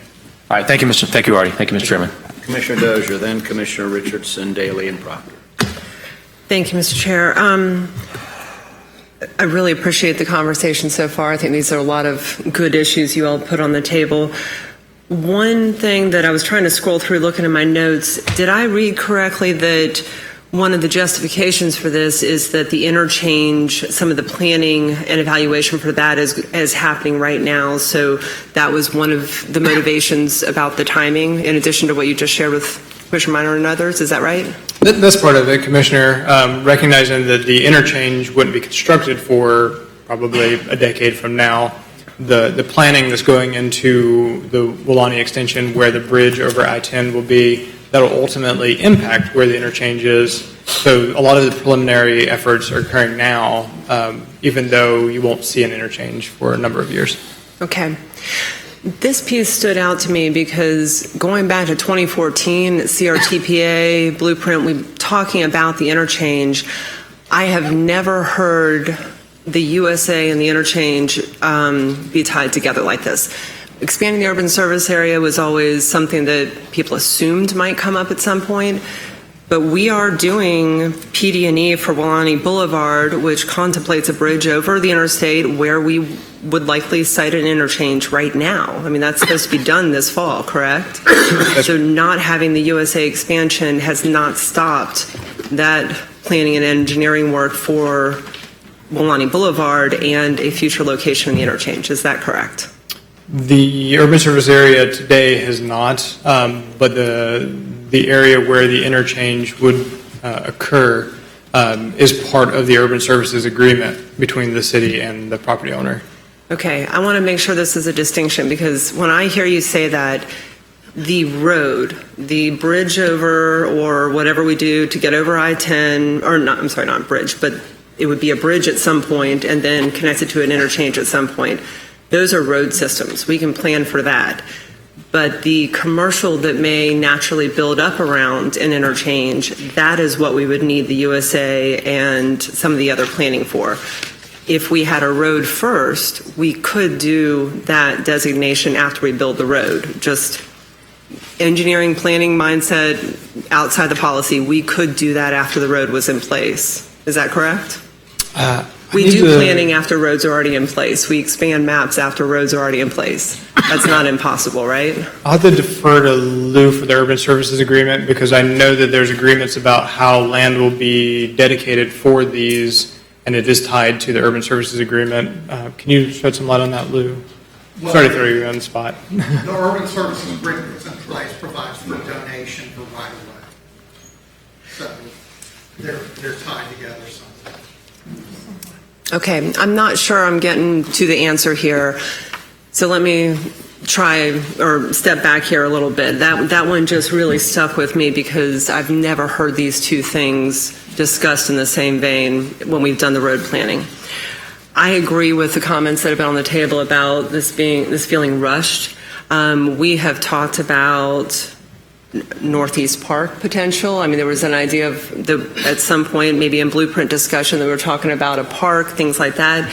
Speaker 11: All right, thank you, Artie. Thank you, Mr. Chairman.
Speaker 1: Commissioner Dozier, then Commissioner Richardson, Daly, and Proctor.
Speaker 6: Thank you, Mr. Chair. I really appreciate the conversation so far. I think these are a lot of good issues you all put on the table. One thing that I was trying to scroll through looking at my notes, did I read correctly that one of the justifications for this is that the interchange, some of the planning and evaluation for that is happening right now, so that was one of the motivations about the timing, in addition to what you just shared with Commissioner Minor and others, is that right?
Speaker 2: That's part of it, Commissioner, recognizing that the interchange wouldn't be constructed for probably a decade from now. The planning that's going into the Wulani extension, where the bridge over I-10 will be, that'll ultimately impact where the interchange is. So a lot of the preliminary efforts are occurring now, even though you won't see an interchange for a number of years.
Speaker 6: Okay. This piece stood out to me because going back to 2014, CRTPA, Blueprint, we talking about the interchange. I have never heard the USA and the interchange be tied together like this. Expanding the urban service area was always something that people assumed might come up at some point, but we are doing PD&E for Wulani Boulevard, which contemplates a bridge over the interstate where we would likely site an interchange right now. I mean, that's supposed to be done this fall, correct? So not having the USA expansion has not stopped that planning and engineering work for Wulani Boulevard and a future location in the interchange. Is that correct?
Speaker 2: The urban service area today has not, but the area where the interchange would occur is part of the urban services agreement between the city and the property owner.
Speaker 6: Okay, I want to make sure this is a distinction, because when I hear you say that, the road, the bridge over or whatever we do to get over I-10, or not, I'm sorry, not bridge, but it would be a bridge at some point and then connected to an interchange at some point. Those are road systems. We can plan for that. But the commercial that may naturally build up around an interchange, that is what we would need the USA and some of the other planning for. If we had a road first, we could do that designation after we build the road. Just engineering, planning mindset, outside the policy, we could do that after the road was in place. Is that correct? We do planning after roads are already in place. We expand maps after roads are already in place. That's not impossible, right?
Speaker 2: I'll have to defer to Lou for the urban services agreement, because I know that there's agreements about how land will be dedicated for these, and it is tied to the urban services agreement. Can you shed some light on that, Lou?
Speaker 9: Well,
Speaker 2: Sorry to throw you on the spot.
Speaker 9: The urban services agreement that's in place provides for donation for right of way. So they're tied together somehow.
Speaker 6: Okay, I'm not sure I'm getting to the answer here. So let me try or step back here a little bit. That one just really stuck with me because I've never heard these two things discussed in the same vein when we've done the road planning. I agree with the comments that have been on the table about this feeling rushed. We have talked about Northeast Park potential. I mean, there was an idea of at some point, maybe in Blueprint discussion, that we were talking about a park, things like that.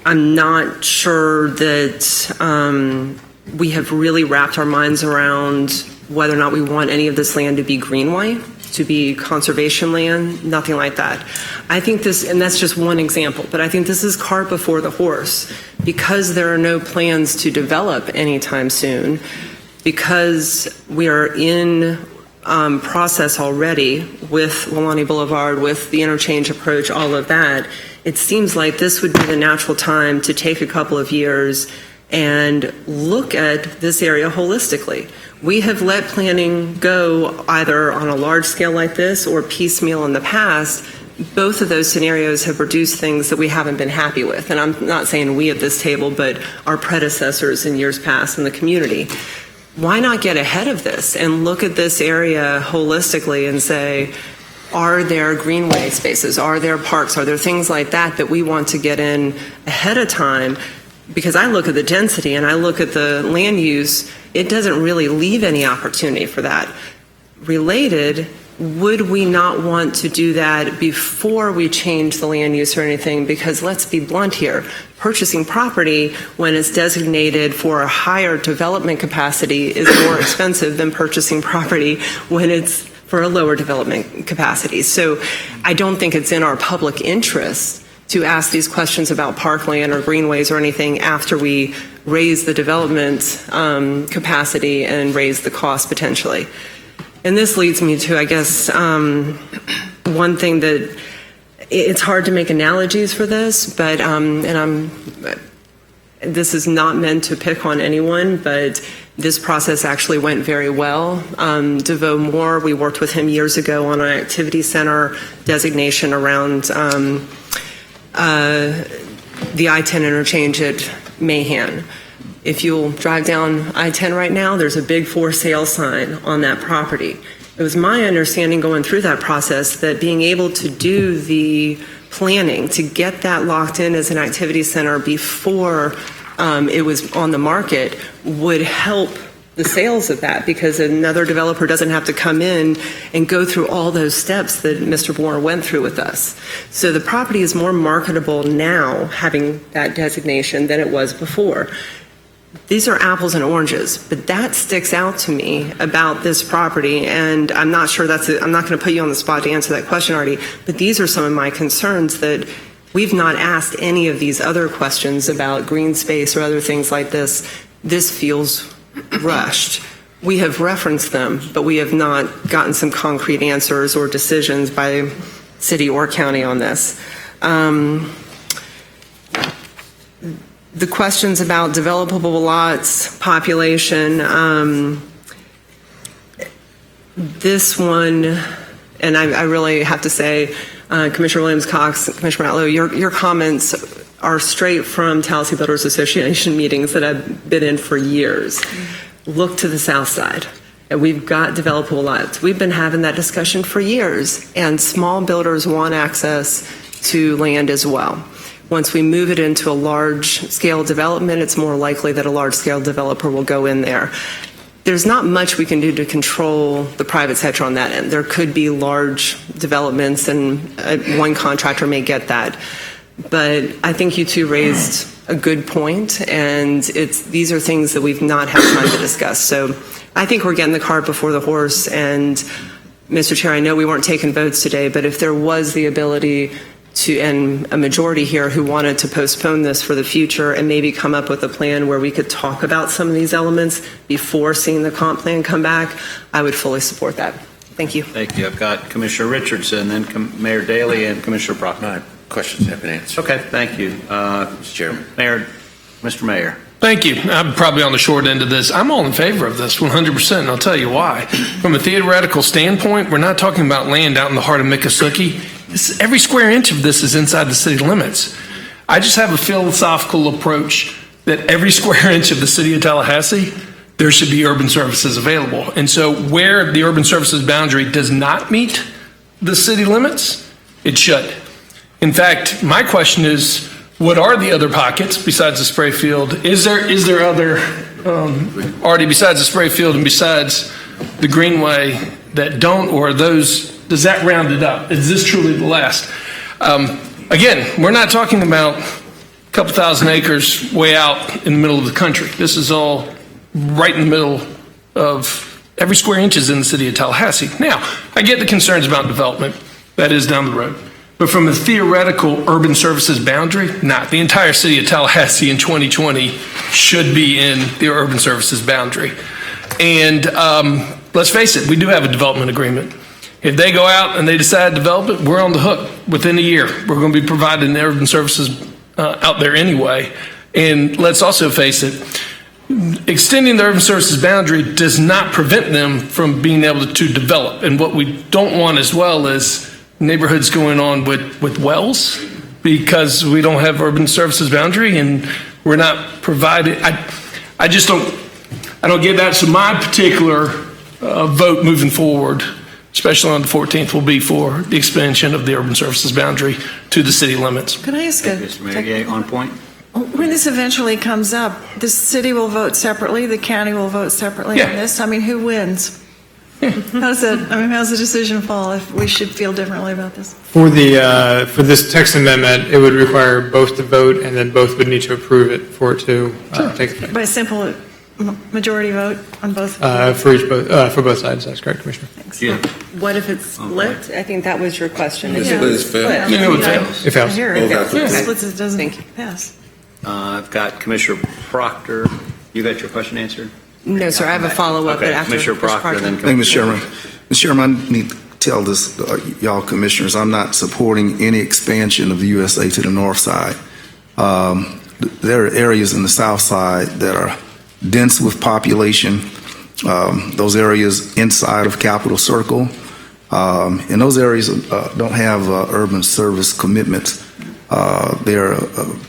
Speaker 6: I'm not sure that we have really wrapped our minds around whether or not we want any of this land to be greenway, to be conservation land, nothing like that. I think this, and that's just one example, but I think this is cart before the horse, because there are no plans to develop anytime soon, because we are in process already with Wulani Boulevard, with the interchange approach, all of that. It seems like this would be the natural time to take a couple of years and look at this area holistically. We have let planning go either on a large scale like this or piecemeal in the past. Both of those scenarios have produced things that we haven't been happy with. And I'm not saying we at this table, but our predecessors in years past in the community. Why not get ahead of this and look at this area holistically and say, are there greenway spaces? Are there parks? Are there things like that that we want to get in ahead of time? Because I look at the density and I look at the land use, it doesn't really leave any opportunity for that. Related, would we not want to do that before we change the land use or anything? Because let's be blunt here, purchasing property when it's designated for a higher development capacity is more expensive than purchasing property when it's for a lower development capacity. So I don't think it's in our public interest to ask these questions about parkland or greenways or anything after we raise the development capacity and raise the cost potentially. And this leads me to, I guess, one thing that it's hard to make analogies for this, but this is not meant to pick on anyone, but this process actually went very well. DeVoe Moore, we worked with him years ago on an activity center designation around the I-10 interchange at Mahan. If you'll drive down I-10 right now, there's a big for sale sign on that property. It was my understanding going through that process that being able to do the planning to get that locked in as an activity center before it was on the market would help the sales of that, because another developer doesn't have to come in and go through all those steps that Mr. Moore went through with us. So the property is more marketable now having that designation than it was before. These are apples and oranges, but that sticks out to me about this property, and I'm not sure I'm not going to put you on the spot to answer that question, Artie, but these are some of my concerns that we've not asked any of these other questions about green space or other things like this. This feels rushed. We have referenced them, but we have not gotten some concrete answers or decisions by city or county on this. The questions about developable lots, population, this one, and I really have to say, Commissioner Williams-Cox, Commissioner Matlow, your comments are straight from Tallahassee Builders Association meetings that I've been in for years. Look to the south side. And we've got developable lots. We've been having that discussion for years, and small builders want access to land as well. Once we move it into a large-scale development, it's more likely that a large-scale developer will go in there. There's not much we can do to control the private sector on that end. There could be large developments, and one contractor may get that. But I think you two raised a good point, and these are things that we've not had time to discuss. So I think we're getting the cart before the horse. And, Mr. Chair, I know we weren't taking votes today, but if there was the ability and a majority here who wanted to postpone this for the future and maybe come up with a plan where we could talk about some of these elements before seeing the comp plan come back, I would fully support that. Thank you.
Speaker 1: Thank you. I've got Commissioner Richardson, then Mayor Daley, and Commissioner Brockman.
Speaker 5: My questions have been answered.
Speaker 1: Okay, thank you.
Speaker 5: Mr. Chairman.
Speaker 1: Mr. Mayor.
Speaker 12: Thank you. I'm probably on the short end of this. I'm all in favor of this 100%, and I'll tell you why. From a theoretical standpoint, we're not talking about land out in the heart of Miccosukee. Every square inch of this is inside the city limits. I just have a philosophical approach that every square inch of the city of Tallahassee, there should be urban services available. And so where the urban services boundary does not meet the city limits, it should. In fact, my question is, what are the other pockets besides the spray field? Is there other, already besides the spray field and besides the greenway that don't, or are those, does that round it up? Is this truly the last? Again, we're not talking about a couple thousand acres way out in the middle of the country. This is all right in the middle of every square inch is in the city of Tallahassee. Now, I get the concerns about development. That is down the road. But from a theoretical urban services boundary, not the entire city of Tallahassee in 2020 should be in the urban services boundary. And let's face it, we do have a development agreement. If they go out and they decide to develop it, we're on the hook within a year. We're going to be providing the urban services out there anyway. And let's also face it, extending the urban services boundary does not prevent them from being able to develop. And what we don't want as well is neighborhoods going on with wells, because we don't have urban services boundary and we're not providing. I don't get that. So my particular vote moving forward, especially on the 14th, will be for the expansion of the urban services boundary to the city limits.
Speaker 3: Can I ask
Speaker 1: Mr. Mayor, on point?
Speaker 3: when this eventually comes up, the city will vote separately, the county will vote separately on this? I mean, who wins? How's the decision fall if we should feel differently about this?
Speaker 2: For this text amendment, it would require both to vote, and then both would need to approve it for it to take effect.
Speaker 3: By simple majority vote on both?
Speaker 2: For both sides, that's correct, Commissioner.
Speaker 6: What if it's split? I think that was your question.
Speaker 3: Yeah.
Speaker 6: Split.
Speaker 2: It fails.
Speaker 3: Here,
Speaker 6: It
Speaker 3: if
Speaker 6: fails.
Speaker 3: it
Speaker 6: Okay.
Speaker 3: splits, it doesn't
Speaker 6: Thank you.
Speaker 3: pass.
Speaker 1: I've got Commissioner Proctor. You got your question answered?
Speaker 6: No, sir, I have a follow-up, but
Speaker 1: Okay,
Speaker 6: after.
Speaker 1: Commissioner Proctor, then
Speaker 4: Thank you, Mr. Chairman. Mr. Chairman, I need to tell this, y'all commissioners, I'm not supporting any expansion of the USA to the north side. There are areas in the south side that are dense with population. Those areas inside of Capitol Circle, and those areas don't have urban service commitments. There are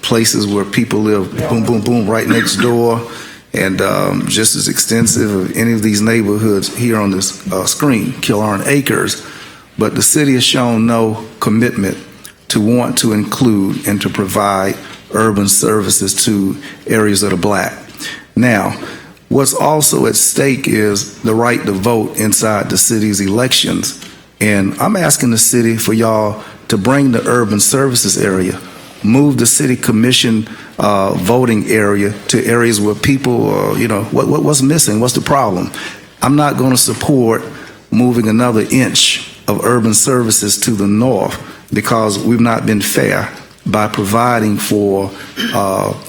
Speaker 4: places where people live boom, boom, boom right next door, and just as extensive as any of these neighborhoods here on this screen, Killarn Acres, but the city has shown no commitment to want to include and to provide urban services to areas that are black. Now, what's also at stake is the right to vote inside the city's elections, and I'm asking the city for y'all to bring the urban services area, move the city commission voting area to areas where people, what's missing? What's the problem? I'm not going to support moving another inch of urban services to the north because we've not been fair by providing for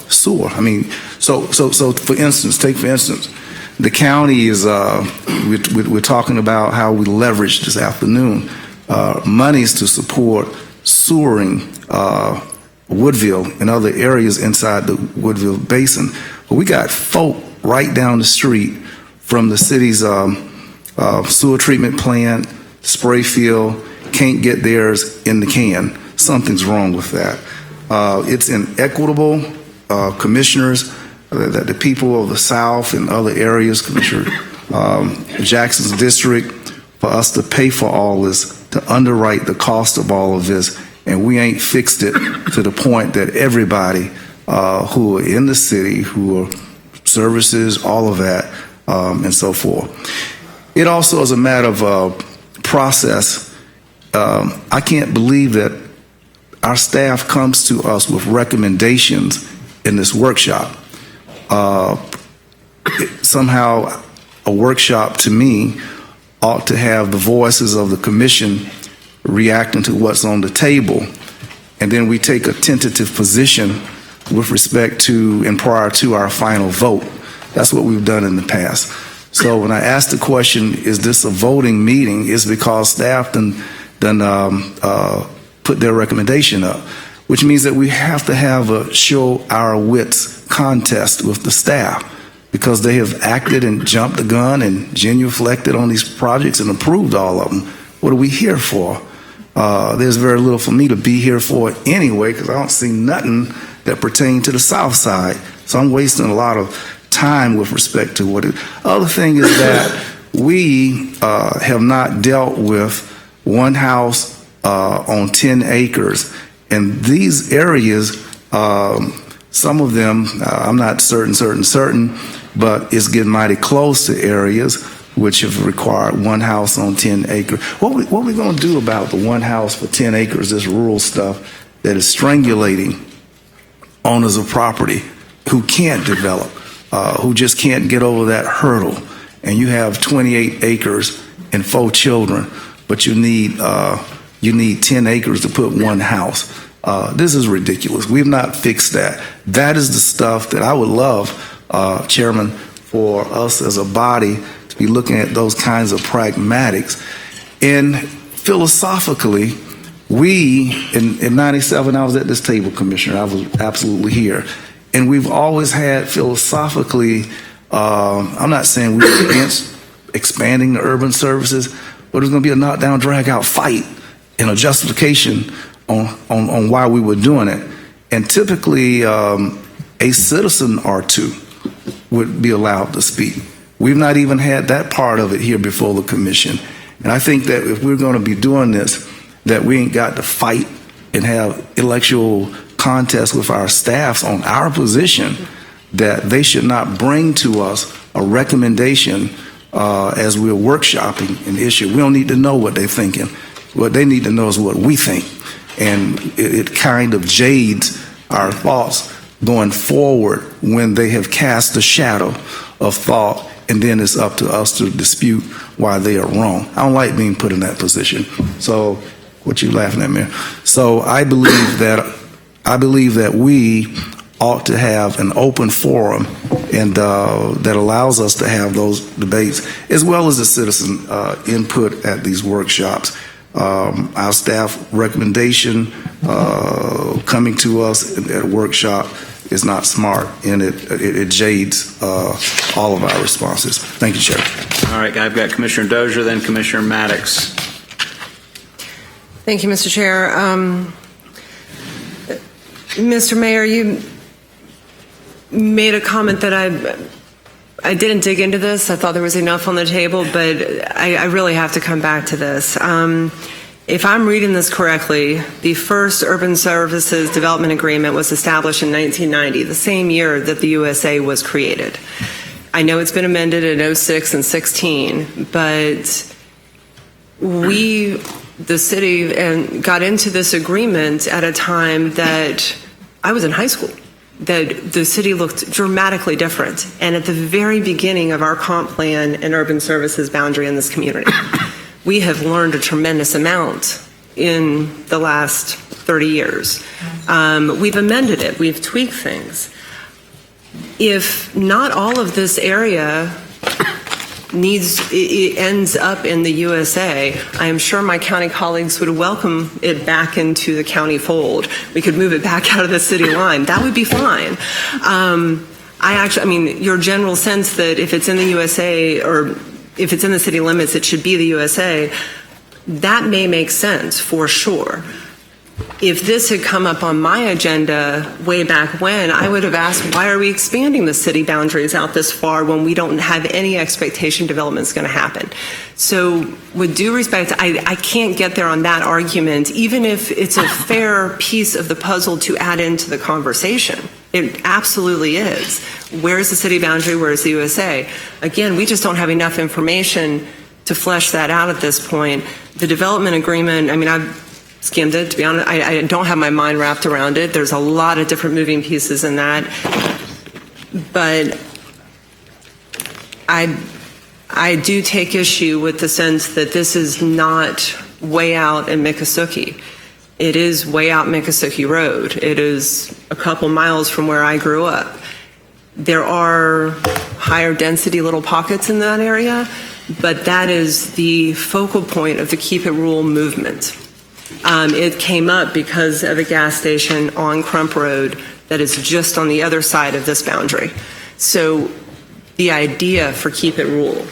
Speaker 4: sewer. I mean, so for instance, the county is, we're talking about how we leverage this afternoon monies to support sewering Woodville and other areas inside the Woodville Basin. But we got folk right down the street from the city's sewer treatment plant, spray field, can't get theirs in the can. Something's wrong with that. It's inequitable, commissioners, that the people of the South and other areas, Commissioner Jackson's district, for us to pay for all this, to underwrite the cost of all of this, and we ain't fixed it to the point that everybody who are in the city, who are services, all of that, and so forth. It also is a matter of process. I can't believe that our staff comes to us with recommendations in this workshop. Somehow, a workshop to me ought to have the voices of the commission reacting to what's on the table, and then we take a tentative position with respect to and prior to our final vote. That's what we've done in the past. So when I ask the question, is this a voting meeting, is because staff done put their recommendation up, which means that we have to have a show our wits contest with the staff because they have acted and jumped the gun and genuflected on these projects and approved all of them. What are we here for? There's very little for me to be here for anyway because I don't see nothing that pertain to the south side. So I'm wasting a lot of time with respect to what it. Other thing is that we have not dealt with one house on 10 acres. And these areas, some of them, I'm not certain, but it's getting mighty close to areas which have required one house on 10 acres. What we going to do about the one house for 10 acres, this rural stuff that is strangulating owners of property who can't develop, who just can't get over that hurdle? And you have 28 acres and 4 children, but you need 10 acres to put one house. This is ridiculous. We've not fixed that. That is the stuff that I would love, Chairman, for us as a body to be looking at those kinds of pragmatics. And philosophically, we, in 97, I was at this table, Commissioner, I was absolutely here. And we've always had philosophically, I'm not saying we're against expanding the urban services, but it's going to be a knockdown, drag-out fight and a justification on why we were doing it. And typically, a citizen or two would be allowed to speak. We've not even had that part of it here before the commission. And I think that if we're going to be doing this, that we ain't got to fight and have intellectual contests with our staffs on our position, that they should not bring to us a recommendation as we're workshopping an issue. We don't need to know what they're thinking. What they need to know is what we think. And it kind of jades our thoughts going forward when they have cast a shadow of thought, and then it's up to us to dispute why they are wrong. I don't like being put in that position. So, what you laughing at, Mayor? So I believe that we ought to have an open forum and that allows us to have those debates as well as the citizen input at these workshops. Our staff recommendation coming to us at a workshop is not smart, and it jades all of our responses. Thank you, Chair.
Speaker 1: All right, I've got Commissioner Dozier, then Commissioner Maddox.
Speaker 6: Thank you, Mr. Chair. Mr. Mayor, you made a comment that I didn't dig into this. I thought there was enough on the table, but I really have to come back to this. If I'm reading this correctly, the first Urban Services Development Agreement was established in 1990, the same year that the USA was created. I know it's been amended in 06 and 16, but we, the city, got into this agreement at a time that I was in high school, that the city looked dramatically different, and at the very beginning of our comp plan and urban services boundary in this community. We have learned a tremendous amount in the last 30 years. We've amended it, we've tweaked things. If not all of this area it ends up in the USA, I am sure my county colleagues would welcome it back into the county fold. We could move it back out of the city line. That would be fine. Your general sense that if it's in the USA or if it's in the city limits, it should be the USA, that may make sense for sure. If this had come up on my agenda way back when, I would have asked, why are we expanding the city boundaries out this far when we don't have any expectation development is going to happen? So with due respect, I can't get there on that argument, even if it's a fair piece of the puzzle to add into the conversation. It absolutely is. Where's the city boundary? Where's the USA? Again, we just don't have enough information to flesh that out at this point. The development agreement, I've skimmed it, to be honest. I don't have my mind wrapped around it. There's a lot of different moving pieces in that. But I do take issue with the sense that this is not way out in Miccosukee. It is way out Miccosukee Road. It is a couple miles from where I grew up. There are higher density little pockets in that area, but that is the focal point of the Keep It Rural movement. It came up because of a gas station on Crump Road that is just on the other side of this boundary. So the idea for Keep It Rural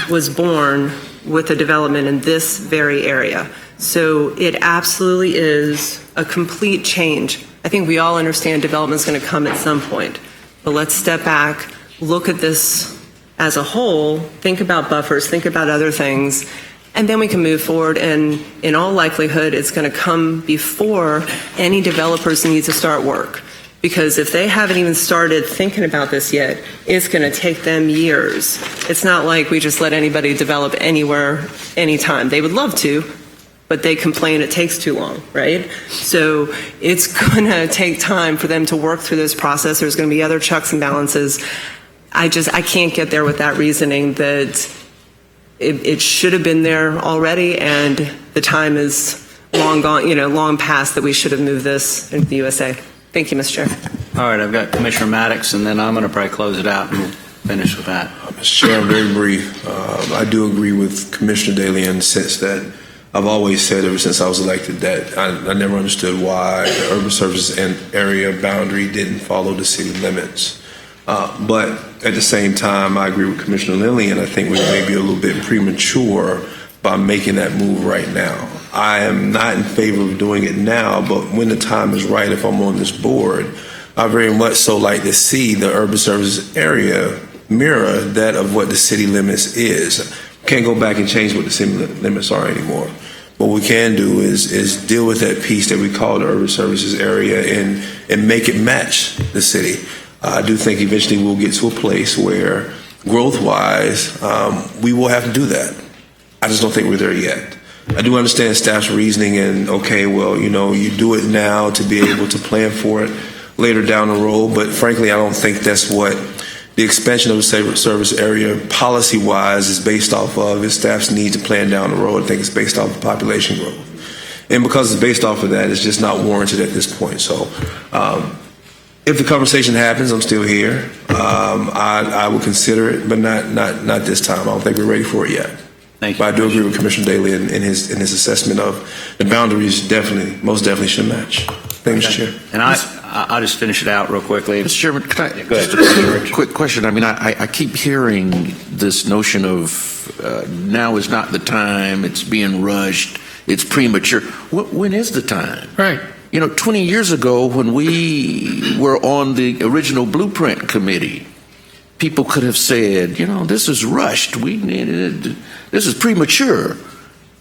Speaker 6: was born with the development in this very area. So it absolutely is a complete change. I think we all understand development is going to come at some point, but let's step back, look at this as a whole, think about buffers, think about other things, and then we can move forward, and in all likelihood, it's going to come before any developers need to start work. Because if they haven't even started thinking about this yet, it's going to take them years. It's not like we just let anybody develop anywhere, anytime. They would love to, but they complain it takes too long, right? So it's going to take time for them to work through this process. There's going to be other checks and balances. I can't get there with that reasoning that it should have been there already, and the time is long gone, long past that we should have moved this into the USA. Thank you, Mr. Chair.
Speaker 1: All right, I've got Commissioner Maddox, and then I'm going to probably close it out and we'll finish with that.
Speaker 13: Mr. Chair, I'm very brief. I do agree with Commissioner Daly in the sense that I've always said ever since I was elected that I never understood why the urban services and area boundary didn't follow the city limits. But at the same time, I agree with Commissioner Lillian. I think we may be a little bit premature by making that move right now. I am not in favor of doing it now, but when the time is right, if I'm on this board, I very much so like to see the urban services area mirror that of what the city limits is. Can't go back and change what the city limits are anymore. What we can do is deal with that piece that we call the urban services area and make it match the city. I do think eventually we'll get to a place where growth-wise, we will have to do that. I just don't think we're there yet. I do understand staff's reasoning and, okay, well, you do it now to be able to plan for it later down the road, but frankly, I don't think that's what the expansion of the service area policy-wise is based off of. His staff's need to plan down the road. I think it's based off of population growth. And because it's based off of that, it's just not warranted at this point. So if the conversation happens, I'm still here. I will consider it, but not this time. I don't think we're ready for it yet.
Speaker 1: Thank you.
Speaker 13: But I do agree with Commissioner Daly in his assessment of the boundaries most definitely should match. Thank you, Mr. Chair.
Speaker 1: And I'll just finish it out real quickly.
Speaker 5: Mr. Chairman, can I,
Speaker 1: Go ahead.
Speaker 5: just a quick question. I mean, I keep hearing this notion of now is not the time, it's being rushed, it's premature. When is the time?
Speaker 12: Right.
Speaker 5: 20 years ago when we were on the original blueprint committee, people could have said, this is rushed, this is premature.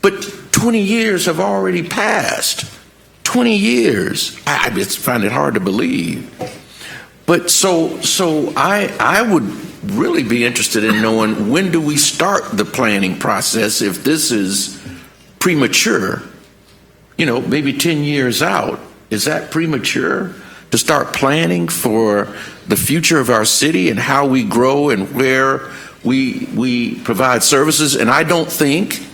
Speaker 5: But 20 years have already passed. 20 years. I just find it hard to believe. But so I would really be interested in knowing, when do we start the planning process if this is premature? Maybe 10 years out. Is that premature to start planning for the future of our city and how we grow and where we provide services? And I don't think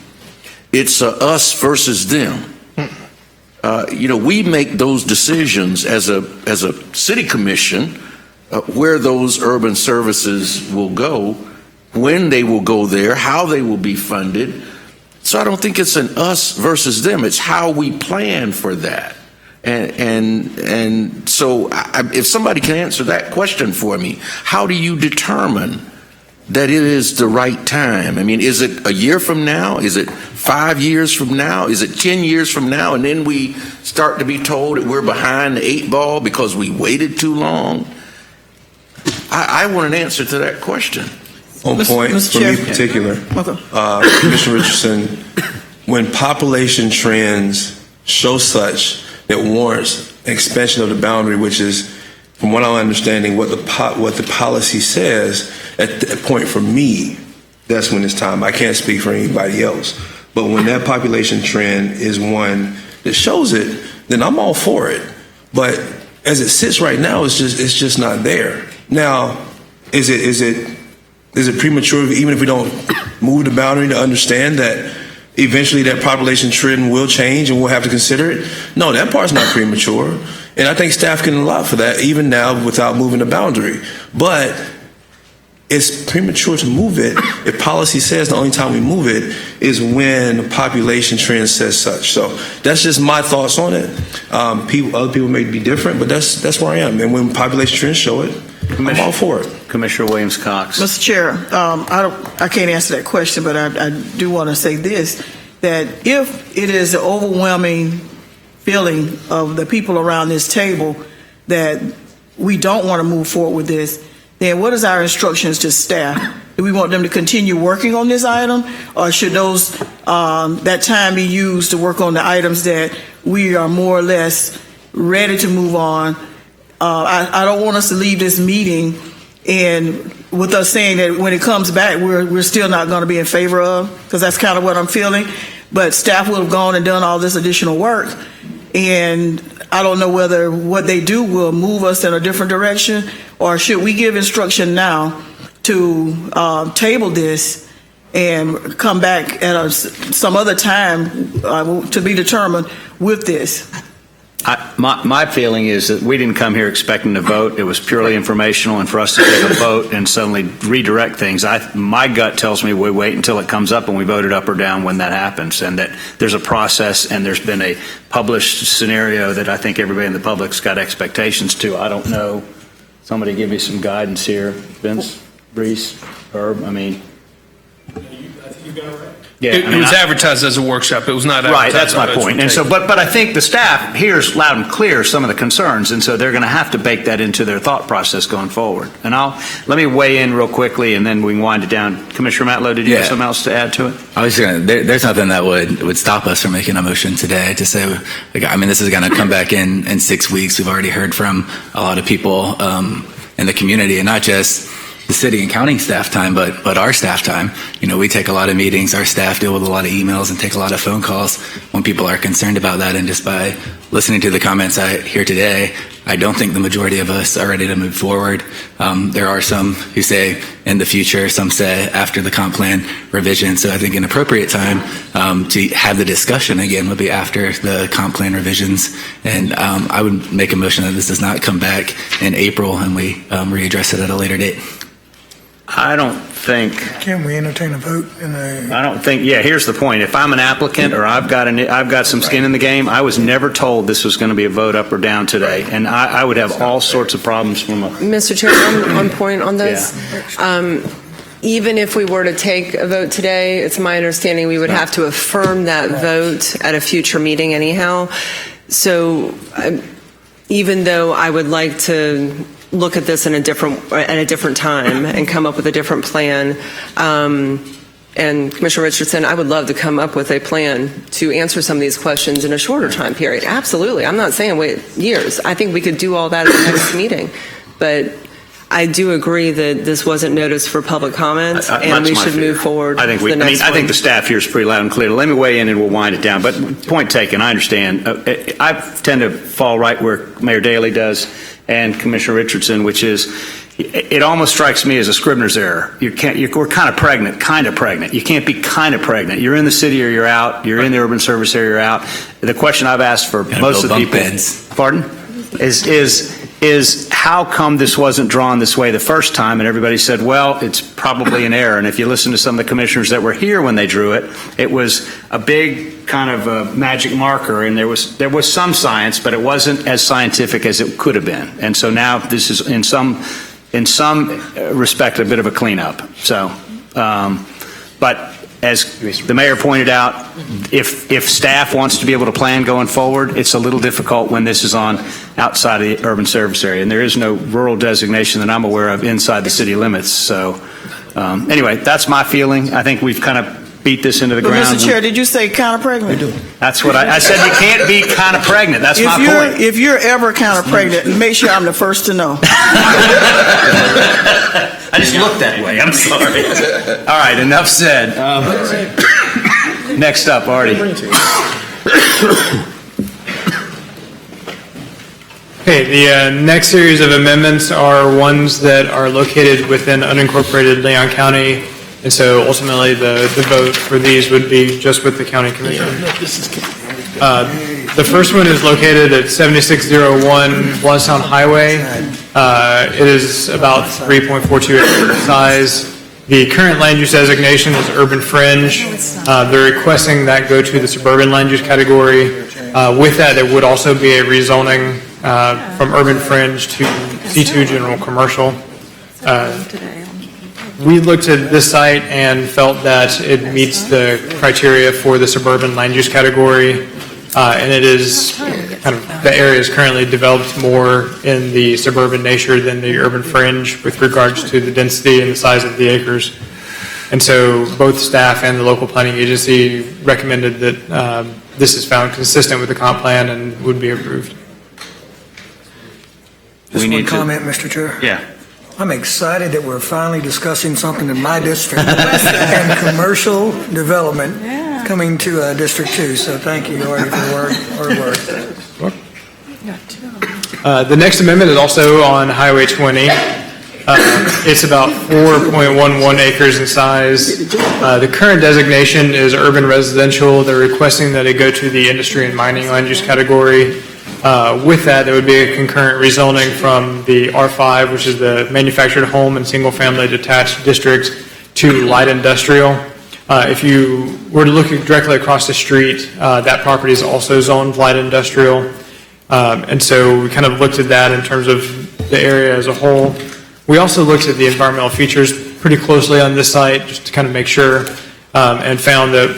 Speaker 5: it's us versus them. We make those decisions as a city commission where those urban services will go, when they will go there, how they will be funded. So I don't think it's an us versus them. It's how we plan for that. And so if somebody can answer that question for me, how do you determine that it is the right time? I mean, is it a year from now? Is it 5 years from now? Is it 10 years from now? And then we start to be told that we're behind the 8 ball because we waited too long? I want an answer to that question.
Speaker 13: On point, for me in particular, Commissioner Richardson, when population trends show such that warrants expansion of the boundary, which is, from what I'm understanding, what the policy says, at that point for me, that's when it's time. I can't speak for anybody else. But when that population trend is one that shows it, then I'm all for it. But as it sits right now, it's just not there. Now, is it premature, even if we don't move the boundary, to understand that eventually that population trend will change and we'll have to consider it? No, that part's not premature. And I think staff can allow for that even now without moving the boundary. But it's premature to move it if policy says the only time we move it is when population trend says such. So that's just my thoughts on it. Other people may be different, but that's where I am. And when population trends show it, I'm all for it.
Speaker 1: Commissioner Williams-Cox.
Speaker 8: Mr. Chair, I can't answer that question, but I do want to say this, that if it is an overwhelming feeling of the people around this table that we don't want to move forward with this, then what is our instructions to staff? Do we want them to continue working on this item, or should that time be used to work on the items that we are more or less ready to move on? I don't want us to leave this meeting and with us saying that when it comes back, we're still not going to be in favor of, because that's kind of what I'm feeling. But staff will have gone and done all this additional work, and I don't know whether what they do will move us in a different direction, or should we give instruction now to table this and come back at some other time to be determined with this?
Speaker 1: My feeling is that we didn't come here expecting to vote. It was purely informational, and for us to take a vote and suddenly redirect things, my gut tells me we wait until it comes up and we vote it up or down when that happens, and that there's a process and there's been a published scenario that I think everybody in the public's got expectations to. I don't know. Somebody give me some guidance here. Vince, Brees, Herb, I think you got it right. Yeah,
Speaker 12: it was advertised as a workshop. It was not advertised.
Speaker 1: Right, that's my point. And so, but I think the staff hears loud and clear some of the concerns, and so they're going to have to bake that into their thought process going forward. And let me weigh in real quickly, and then we can wind it down. Commissioner Matlow, did you have something else to add to it?
Speaker 10: I was there's nothing that would stop us from making a motion today to say, this is going to come back in 6 weeks. We've already heard from a lot of people in the community, and not just the city and county staff time, but our staff time. We take a lot of meetings. Our staff deal with a lot of emails and take a lot of phone calls when people are concerned about that. And just by listening to the comments I hear today, I don't think the majority of us are ready to move forward. There are some who say in the future, some say after the comp plan revision. So I think an appropriate time to have the discussion again would be after the comp plan revisions. And I would make a motion that this does not come back in April and we readdress it at a later date.
Speaker 1: I don't think,
Speaker 14: Can we entertain a vote
Speaker 1: here's the point. If I'm an applicant or I've got some skin in the game, I was never told this was going to be a vote up or down today. And I would have all sorts of problems from
Speaker 6: Mr. Chair, on point on this. Even if we were to take a vote today, it's my understanding we would have to affirm that vote at a future meeting anyhow. So even though I would like to look at this at a different time and come up with a different plan, and Commissioner Richardson, I would love to come up with a plan to answer some of these questions in a shorter time period. Absolutely. I'm not saying wait years. I think we could do all that at the next meeting. But I do agree that this wasn't noticed for public comment, and we should move forward.
Speaker 1: I think I think the staff here is pretty loud and clear. Let me weigh in and we'll wind it down. But point taken, I understand. I tend to fall right where Mayor Daley does and Commissioner Richardson, which is it almost strikes me as a Scribner's error. We're kind of pregnant. You can't be kind of pregnant. You're in the city or you're out. You're in the urban service area or you're out. The question I've asked for most of the people, pardon, is how come this wasn't drawn this way the first time? And everybody said, well, it's probably an error. And if you listen to some of the commissioners that were here when they drew it, it was a big kind of a magic marker, and there was some science, but it wasn't as scientific as it could have been. And so now this is in some respect a bit of a cleanup. So, but as the mayor pointed out, if staff wants to be able to plan going forward, it's a little difficult when this is on outside of the urban service area, and there is no rural designation that I'm aware of inside the city limits. So anyway, that's my feeling. I think we've kind of beat this into the ground.
Speaker 8: Mr. Chair, did you say kind of pregnant?
Speaker 1: That's what I said. You can't be kind of pregnant. That's my point.
Speaker 8: If you're ever kind of pregnant, make sure I'm the first to know.
Speaker 1: I just looked that way. I'm sorry. All right, enough said. Next up, Artie.
Speaker 2: Okay, the next series of amendments are ones that are located within unincorporated Leon County, and so ultimately the vote for these would be just with the county commission. The first one is located at 7601 Blountstown Highway. It is about 3.42 acres in size. The current land use designation is urban fringe. They're requesting that go to the suburban land use category. With that, there would also be a rezoning from urban fringe to C2 general commercial. We looked at this site and felt that it meets the criteria for the suburban land use category. And it is kind of, the area is currently developed more in the suburban nature than the urban fringe with regards to the density and the size of the acres. And so both staff and the local planning agency recommended that this is found consistent with the comp plan and would be approved.
Speaker 14: Just one comment, Mr. Chair.
Speaker 1: Yeah.
Speaker 14: I'm excited that we're finally discussing something in my district and commercial development coming to District 2. So thank you, Artie, for the hard work.
Speaker 2: The next amendment is also on Highway 20. It's about 4.11 acres in size. The current designation is urban residential. They're requesting that it go to the industry and mining land use category. With that, there would be a concurrent rezoning from the R5, which is the manufactured home and single-family detached district, to light industrial. If you were to look directly across the street, that property is also zoned light industrial. And so we kind of looked at that in terms of the area as a whole. We also looked at the environmental features pretty closely on this site just to kind of make sure, and found that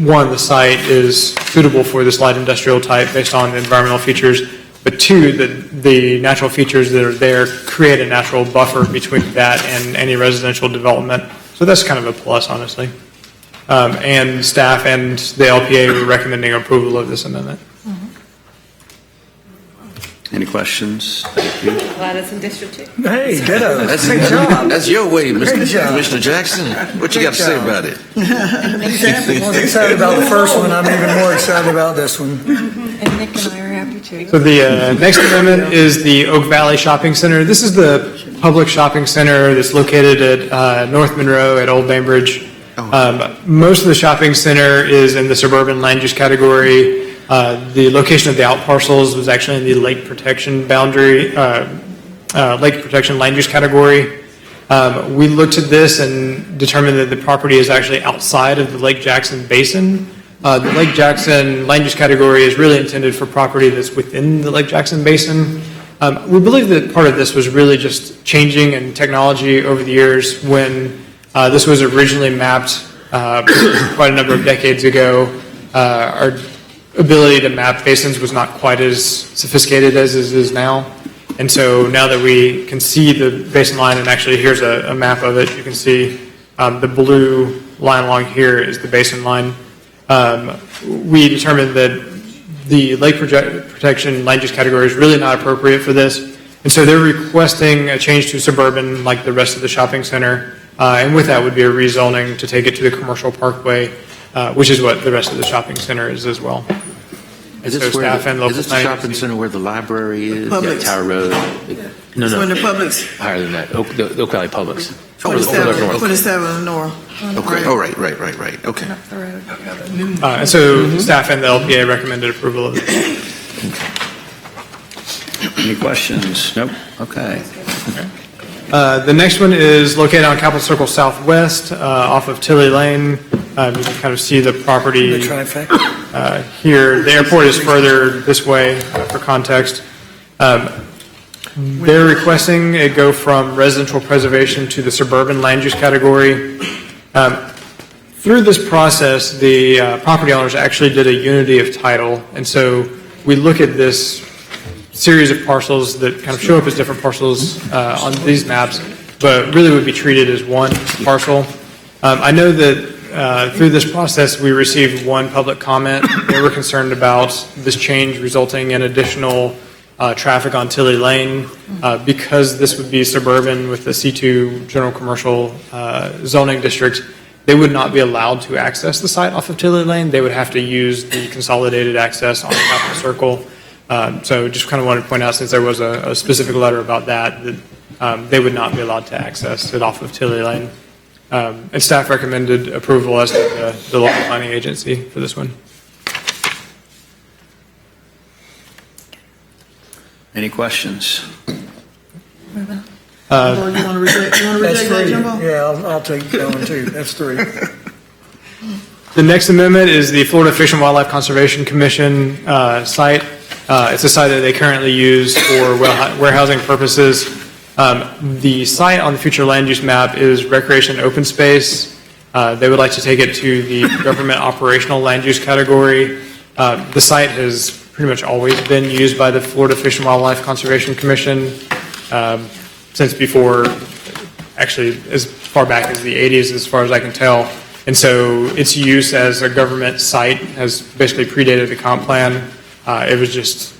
Speaker 2: one, the site is suitable for this light industrial type based on the environmental features, but two, the natural features that are there create a natural buffer between that and any residential development. So that's kind of a plus, honestly. And staff and the LPA were recommending approval of this amendment.
Speaker 1: Any questions?
Speaker 6: Glad it's in District 2.
Speaker 14: Hey, ditto.
Speaker 5: Great job. That's your way,
Speaker 14: Great job.
Speaker 5: Commissioner Jackson. What you got to say about it?
Speaker 14: I was excited about the first one. I'm even more excited about this one.
Speaker 3: And Nick and I are happy
Speaker 2: So the next amendment is the Oak Valley Shopping Center. This is the public shopping center that's located at North Monroe at Old Bainbridge. Most of the shopping center is in the suburban land use category. The location of the out parcels was actually in the lake protection boundary, lake protection land use category. We looked at this and determined that the property is actually outside of the Lake Jackson Basin. The Lake Jackson land use category is really intended for property that's within the Lake Jackson Basin. We believe that part of this was really just changing in technology over the years. When this was originally mapped quite a number of decades ago, our ability to map basins was not quite as sophisticated as it is now. And so now that we can see the basin line, and actually here's a map of it, you can see the blue line along here is the basin line. We determined that the lake protection land use category is really not appropriate for this. And so they're requesting a change to suburban like the rest of the shopping center. And with that would be a rezoning to take it to the commercial parkway, which is what the rest of the shopping center is as well.
Speaker 5: Is this the shopping center where the library is?
Speaker 8: Publix.
Speaker 5: Yeah, Tower Road? No,
Speaker 8: So in
Speaker 5: no.
Speaker 8: the Publix.
Speaker 5: Higher than that. The Oak Valley Publix.
Speaker 8: 27 north.
Speaker 5: Okay. Oh, right. Okay.
Speaker 3: Up the road.
Speaker 2: And so staff and the LPA recommended approval of it.
Speaker 1: Any questions? Nope. Okay.
Speaker 2: The next one is located on Capitol Circle Southwest off of Tilley Lane. You can kind of see the property
Speaker 14: The trifecta.
Speaker 2: here. The airport is further this way for context. They're requesting it go from residential preservation to the suburban land use category. Through this process, the property owners actually did a unity of title. And so we look at this series of parcels that kind of show up as different parcels on these maps, but really would be treated as one parcel. I know that through this process, we received one public comment. They were concerned about this change resulting in additional traffic on Tilley Lane. Because this would be suburban with the C2 general commercial zoning district, they would not be allowed to access the site off of Tilley Lane. They would have to use the consolidated access on Capitol Circle. So just kind of wanted to point out, since there was a specific letter about that they would not be allowed to access it off of Tilley Lane. And staff recommended approval as to the local planning agency for this one.
Speaker 1: Any questions?
Speaker 3: Moving on.
Speaker 8: Jumbo, you want to reject
Speaker 14: That's
Speaker 8: that,
Speaker 14: three.
Speaker 8: Jumbo?
Speaker 14: Yeah, I'll take that one too. That's three.
Speaker 2: The next amendment is the Florida Fish and Wildlife Conservation Commission site. It's a site that they currently use for warehousing purposes. The site on the future land use map is recreation and open space. They would like to take it to the government operational land use category. The site has pretty much always been used by the Florida Fish and Wildlife Conservation Commission since before, actually as far back as the 80s, as far as I can tell. And so its use as a government site has basically predated the comp plan. It was just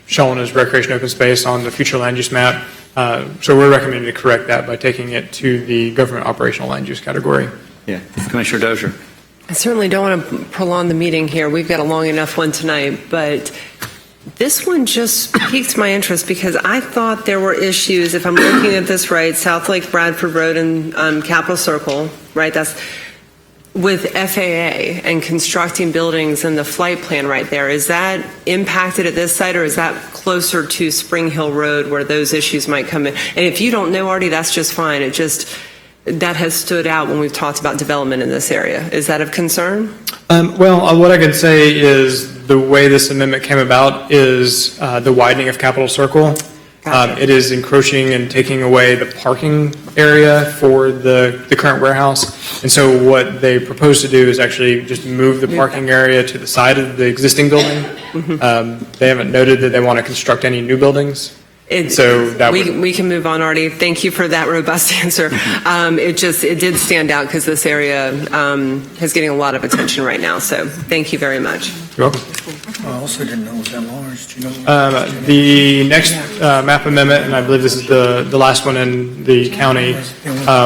Speaker 2: shown as recreation open space on the future land use map. So we're recommending to correct that by taking it to the government operational land use category.
Speaker 1: Yeah. Commissioner Dozier.
Speaker 6: I certainly don't want to prolong the meeting here. We've got a long enough one tonight, but this one just piqued my interest because I thought there were issues, if I'm looking at this right, South Lake Bradford Road and Capitol Circle, right? That's with FAA and constructing buildings and the flight plan right there. Is that impacted at this site, or is that closer to Spring Hill Road where those issues might come in? And if you don't know, Artie, that's just fine. That has stood out when we've talked about development in this area. Is that of concern?
Speaker 2: Well, what I can say is the way this amendment came about is the widening of Capitol Circle.
Speaker 6: Gotcha.
Speaker 2: It is encroaching and taking away the parking area for the current warehouse. And so what they propose to do is actually just move the parking area to the side of the existing building. They haven't noted that they want to construct any new buildings. We
Speaker 6: can move on, Artie. Thank you for that robust answer. It did stand out because this area is getting a lot of attention right now. So thank you very much.
Speaker 2: You're welcome.
Speaker 14: I also didn't know it was that large. Do you know?
Speaker 2: The next map amendment, and I believe this is the last one in the county,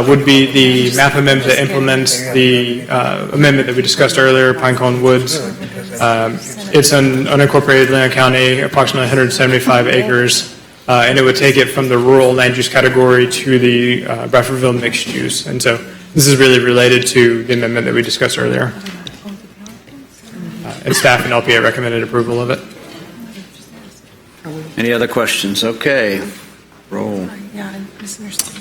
Speaker 2: would be the map amendment that implements the amendment that we discussed earlier, Pinecone Woods. It's an unincorporated land county, approximately 175 acres, and it would take it from the rural land use category to the Bradfordville mixed use. And so this is really related to the amendment that we discussed earlier. And staff and LPA recommended approval of it.
Speaker 1: Any other questions? Okay. Roll.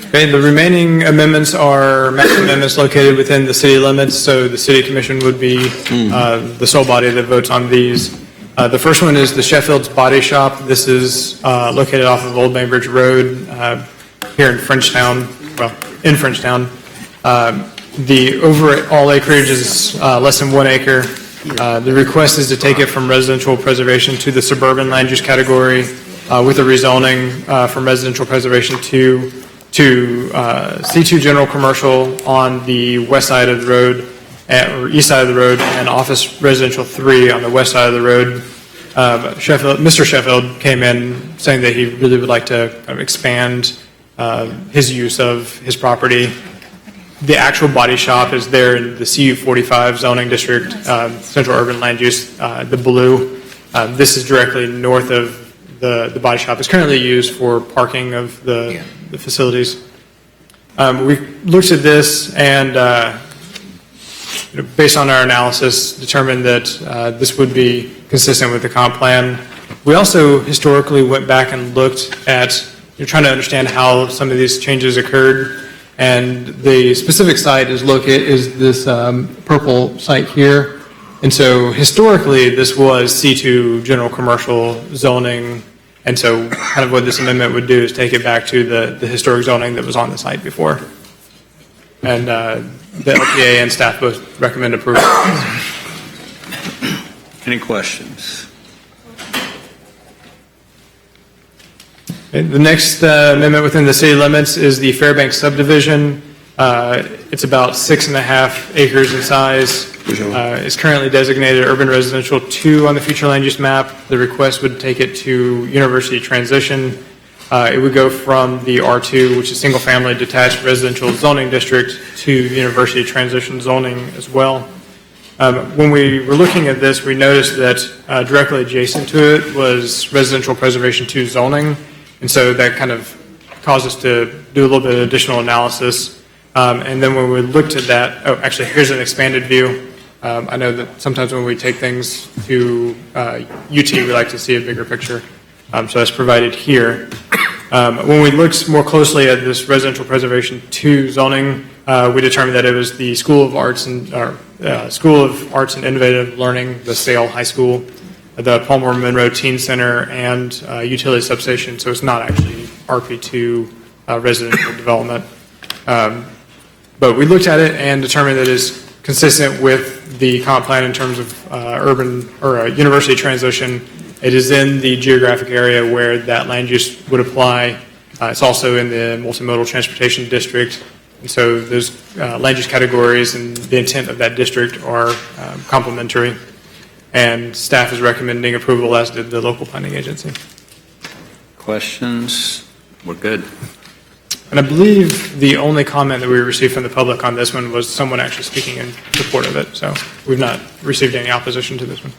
Speaker 2: Okay, the remaining amendments are map amendments located within the city limits, so the city commission would be the sole body that votes on these. The first one is the Sheffield's Body Shop. This is located off of Old Bainbridge Road here in Frenchtown. The overall acreage is less than 1 acre. The request is to take it from residential preservation to the suburban land use category with a rezoning from residential preservation to C2 general commercial on the west side of the road or east side of the road, and office residential 3 on the west side of the road. Mr. Sheffield came in saying that he really would like to kind of expand his use of his property. The actual body shop is there in the CU45 zoning district, central urban land use, the blue. This is directly north of the body shop. It's currently used for parking of the facilities. We looked at this and based on our analysis, determined that this would be consistent with the comp plan. We also historically went back and looked at trying to understand how some of these changes occurred. And the specific site is this purple site here. And so historically, this was C2 general commercial zoning. And so kind of what this amendment would do is take it back to the historic zoning that was on the site before. And the LPA and staff both recommend approval.
Speaker 1: Any questions?
Speaker 2: The next amendment within the city limits is the Fairbanks subdivision. It's about 6.5 acres in size. It's currently designated urban residential 2 on the future land use map. The request would take it to university transition. It would go from the R2, which is single family detached residential zoning district, to university transition zoning as well. When we were looking at this, we noticed that directly adjacent to it was residential preservation 2 zoning. And so that kind of caused us to do a little bit of additional analysis. And then when we looked at that, actually, here's an expanded view. I know that sometimes when we take things to UT, we like to see a bigger picture. So that's provided here. When we looked more closely at this residential preservation 2 zoning, we determined that it was the School of Arts and Innovative Learning, the Sale High School, the Palmer Monroe Teen Center, and utility substation. So it's not actually RP2 residential development. But we looked at it and determined that it's consistent with the comp plan in terms of urban or university transition. It is in the geographic area where that land use would apply. It's also in the multimodal transportation district. And so those land use categories and the intent of that district are complementary. And staff is recommending approval, as did the local planning agency.
Speaker 1: Questions? We're good.
Speaker 2: And I believe the only comment that we received from the public on this one was someone actually speaking in support of it. So we've not received any opposition to this one.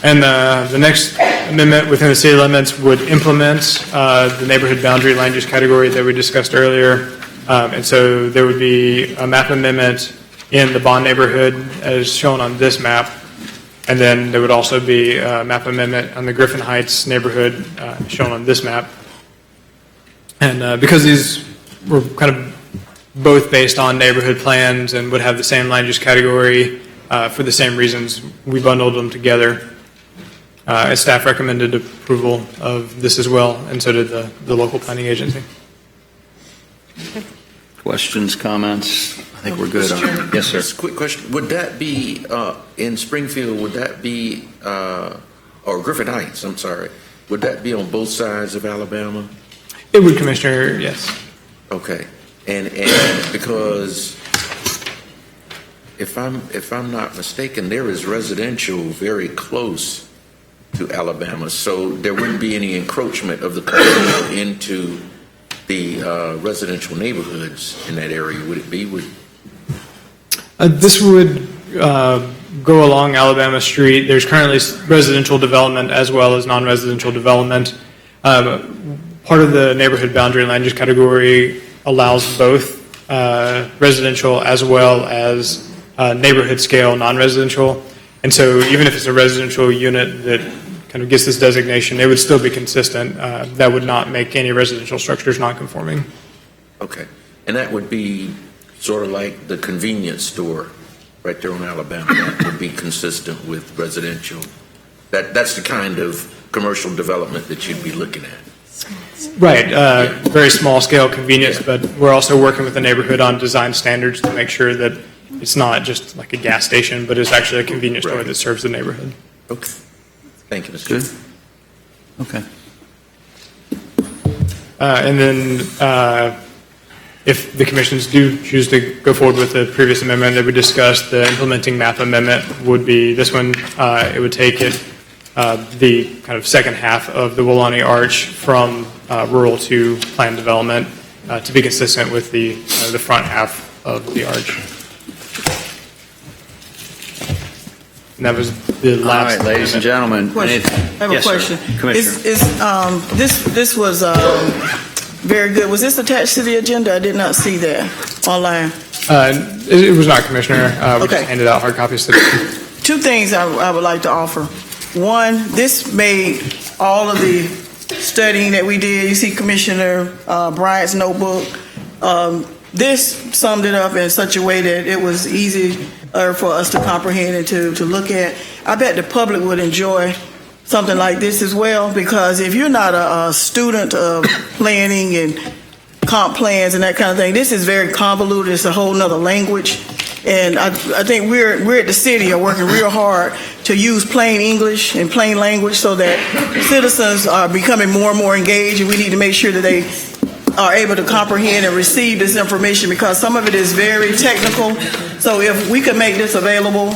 Speaker 2: And the next amendment within the city limits would implement the neighborhood boundary land use category that we discussed earlier. And so there would be a map amendment in the Bond neighborhood as shown on this map. And then there would also be a map amendment on the Griffin Heights neighborhood shown on this map. And because these were kind of both based on neighborhood plans and would have the same land use category for the same reasons, we bundled them together. As staff recommended approval of this as well, and so did the local planning agency.
Speaker 1: Questions, comments? I think we're good on it. Yes, sir.
Speaker 5: Just a quick question. Would that be in Springfield, would that be, or Griffin Heights, I'm sorry, would that be on both sides of Alabama?
Speaker 2: It would, Commissioner, yes.
Speaker 5: Okay. And because if I'm not mistaken, there is residential very close to Alabama, so there wouldn't be any encroachment of the commercial into the residential neighborhoods in that area, would it be?
Speaker 2: This would go along Alabama Street, there's currently residential development as well as non-residential development. Part of the neighborhood boundary land use category allows both residential as well as neighborhood scale non-residential. And so even if it's a residential unit that kind of gets this designation, it would still be consistent. That would not make any residential structures non-conforming.
Speaker 5: Okay. And that would be sort of like the convenience store right there on Alabama. That would be consistent with residential. That's the kind of commercial development that you'd be looking at.
Speaker 2: Right, very small scale convenience, but we're also working with the neighborhood on design standards to make sure that it's not just like a gas station, but it's actually a convenience store that serves the neighborhood.
Speaker 5: Okay. Thank you, Mr. Good.
Speaker 1: Okay.
Speaker 2: And then if the commissions do choose to go forward with the previous amendment that we discussed, the implementing map amendment would be this one. It would take it the kind of second half of the Woolani Arch from rural to planned development to be consistent with the front half of the arch. And that was the last.
Speaker 1: All right, ladies and gentlemen.
Speaker 8: Question. I have a
Speaker 1: Yes, sir.
Speaker 8: question.
Speaker 1: Commissioner.
Speaker 8: This was very good. Was this attached to the agenda? I did not see that online.
Speaker 2: It was not, Commissioner. We
Speaker 8: Okay.
Speaker 2: just handed out hard copies today.
Speaker 8: Two things I would like to offer. One, this made all of the studying that we did. You see Commissioner Bryant's notebook. This summed it up in such a way that it was easy for us to comprehend and to look at. I bet the public would enjoy something like this as well, because if you're not a student of planning and comp plans and that kind of thing, this is very convoluted. It's a whole nother language. And I think we're at the city are working real hard to use plain English and plain language so that citizens are becoming more and more engaged, and we need to make sure that they are able to comprehend and receive this information, because some of it is very technical. So if we could make this available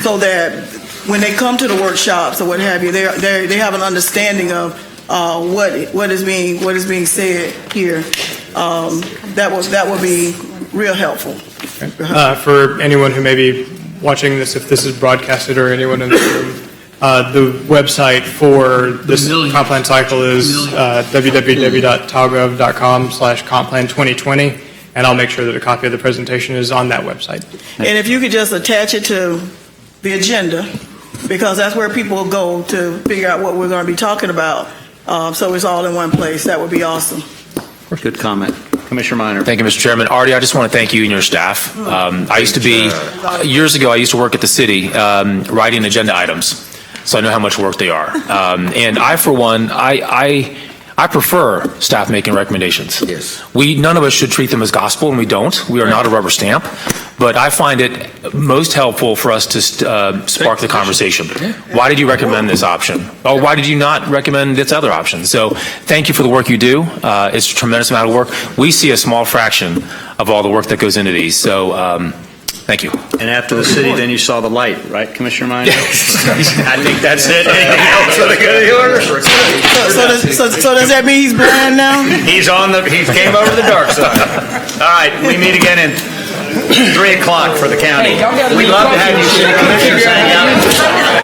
Speaker 8: so that when they come to the workshops or what have you, they have an understanding of what is being said here, that would be real helpful.
Speaker 2: For anyone who may be watching this, if this is broadcasted, or anyone in the room, the website for this comp plan cycle is www.talgov.com/compplan2020, and I'll make sure that a copy of the presentation is on that website.
Speaker 8: And if you could just attach it to the agenda, because that's where people will go to figure out what we're going to be talking about, so it's all in one place, that would be awesome.
Speaker 1: Good comment. Commissioner Minor.
Speaker 11: Thank you, Mr. Chairman. Artie, I just want to thank you and your staff. I used to be, years ago, I used to work at the city writing agenda items, so I know how much work they are. And I, for one, I prefer staff making recommendations.
Speaker 5: Yes.
Speaker 11: None of us should treat them as gospel, and we don't. We are not a rubber stamp. But I find it most helpful for us to spark the conversation. Why did you recommend this option? Or why did you not recommend this other option? So thank you for the work you do. It's a tremendous amount of work. We see a small fraction of all the work that goes into these. So thank you.
Speaker 1: And after the city, then you saw the light, right, Commissioner Minor? I think that's it. Anything else for the good of the order?
Speaker 8: So does that mean he's blind now?
Speaker 1: He came over to the dark side. All right, we meet again in 3 o'clock for the county. We'd love to have you city commissioners hang out.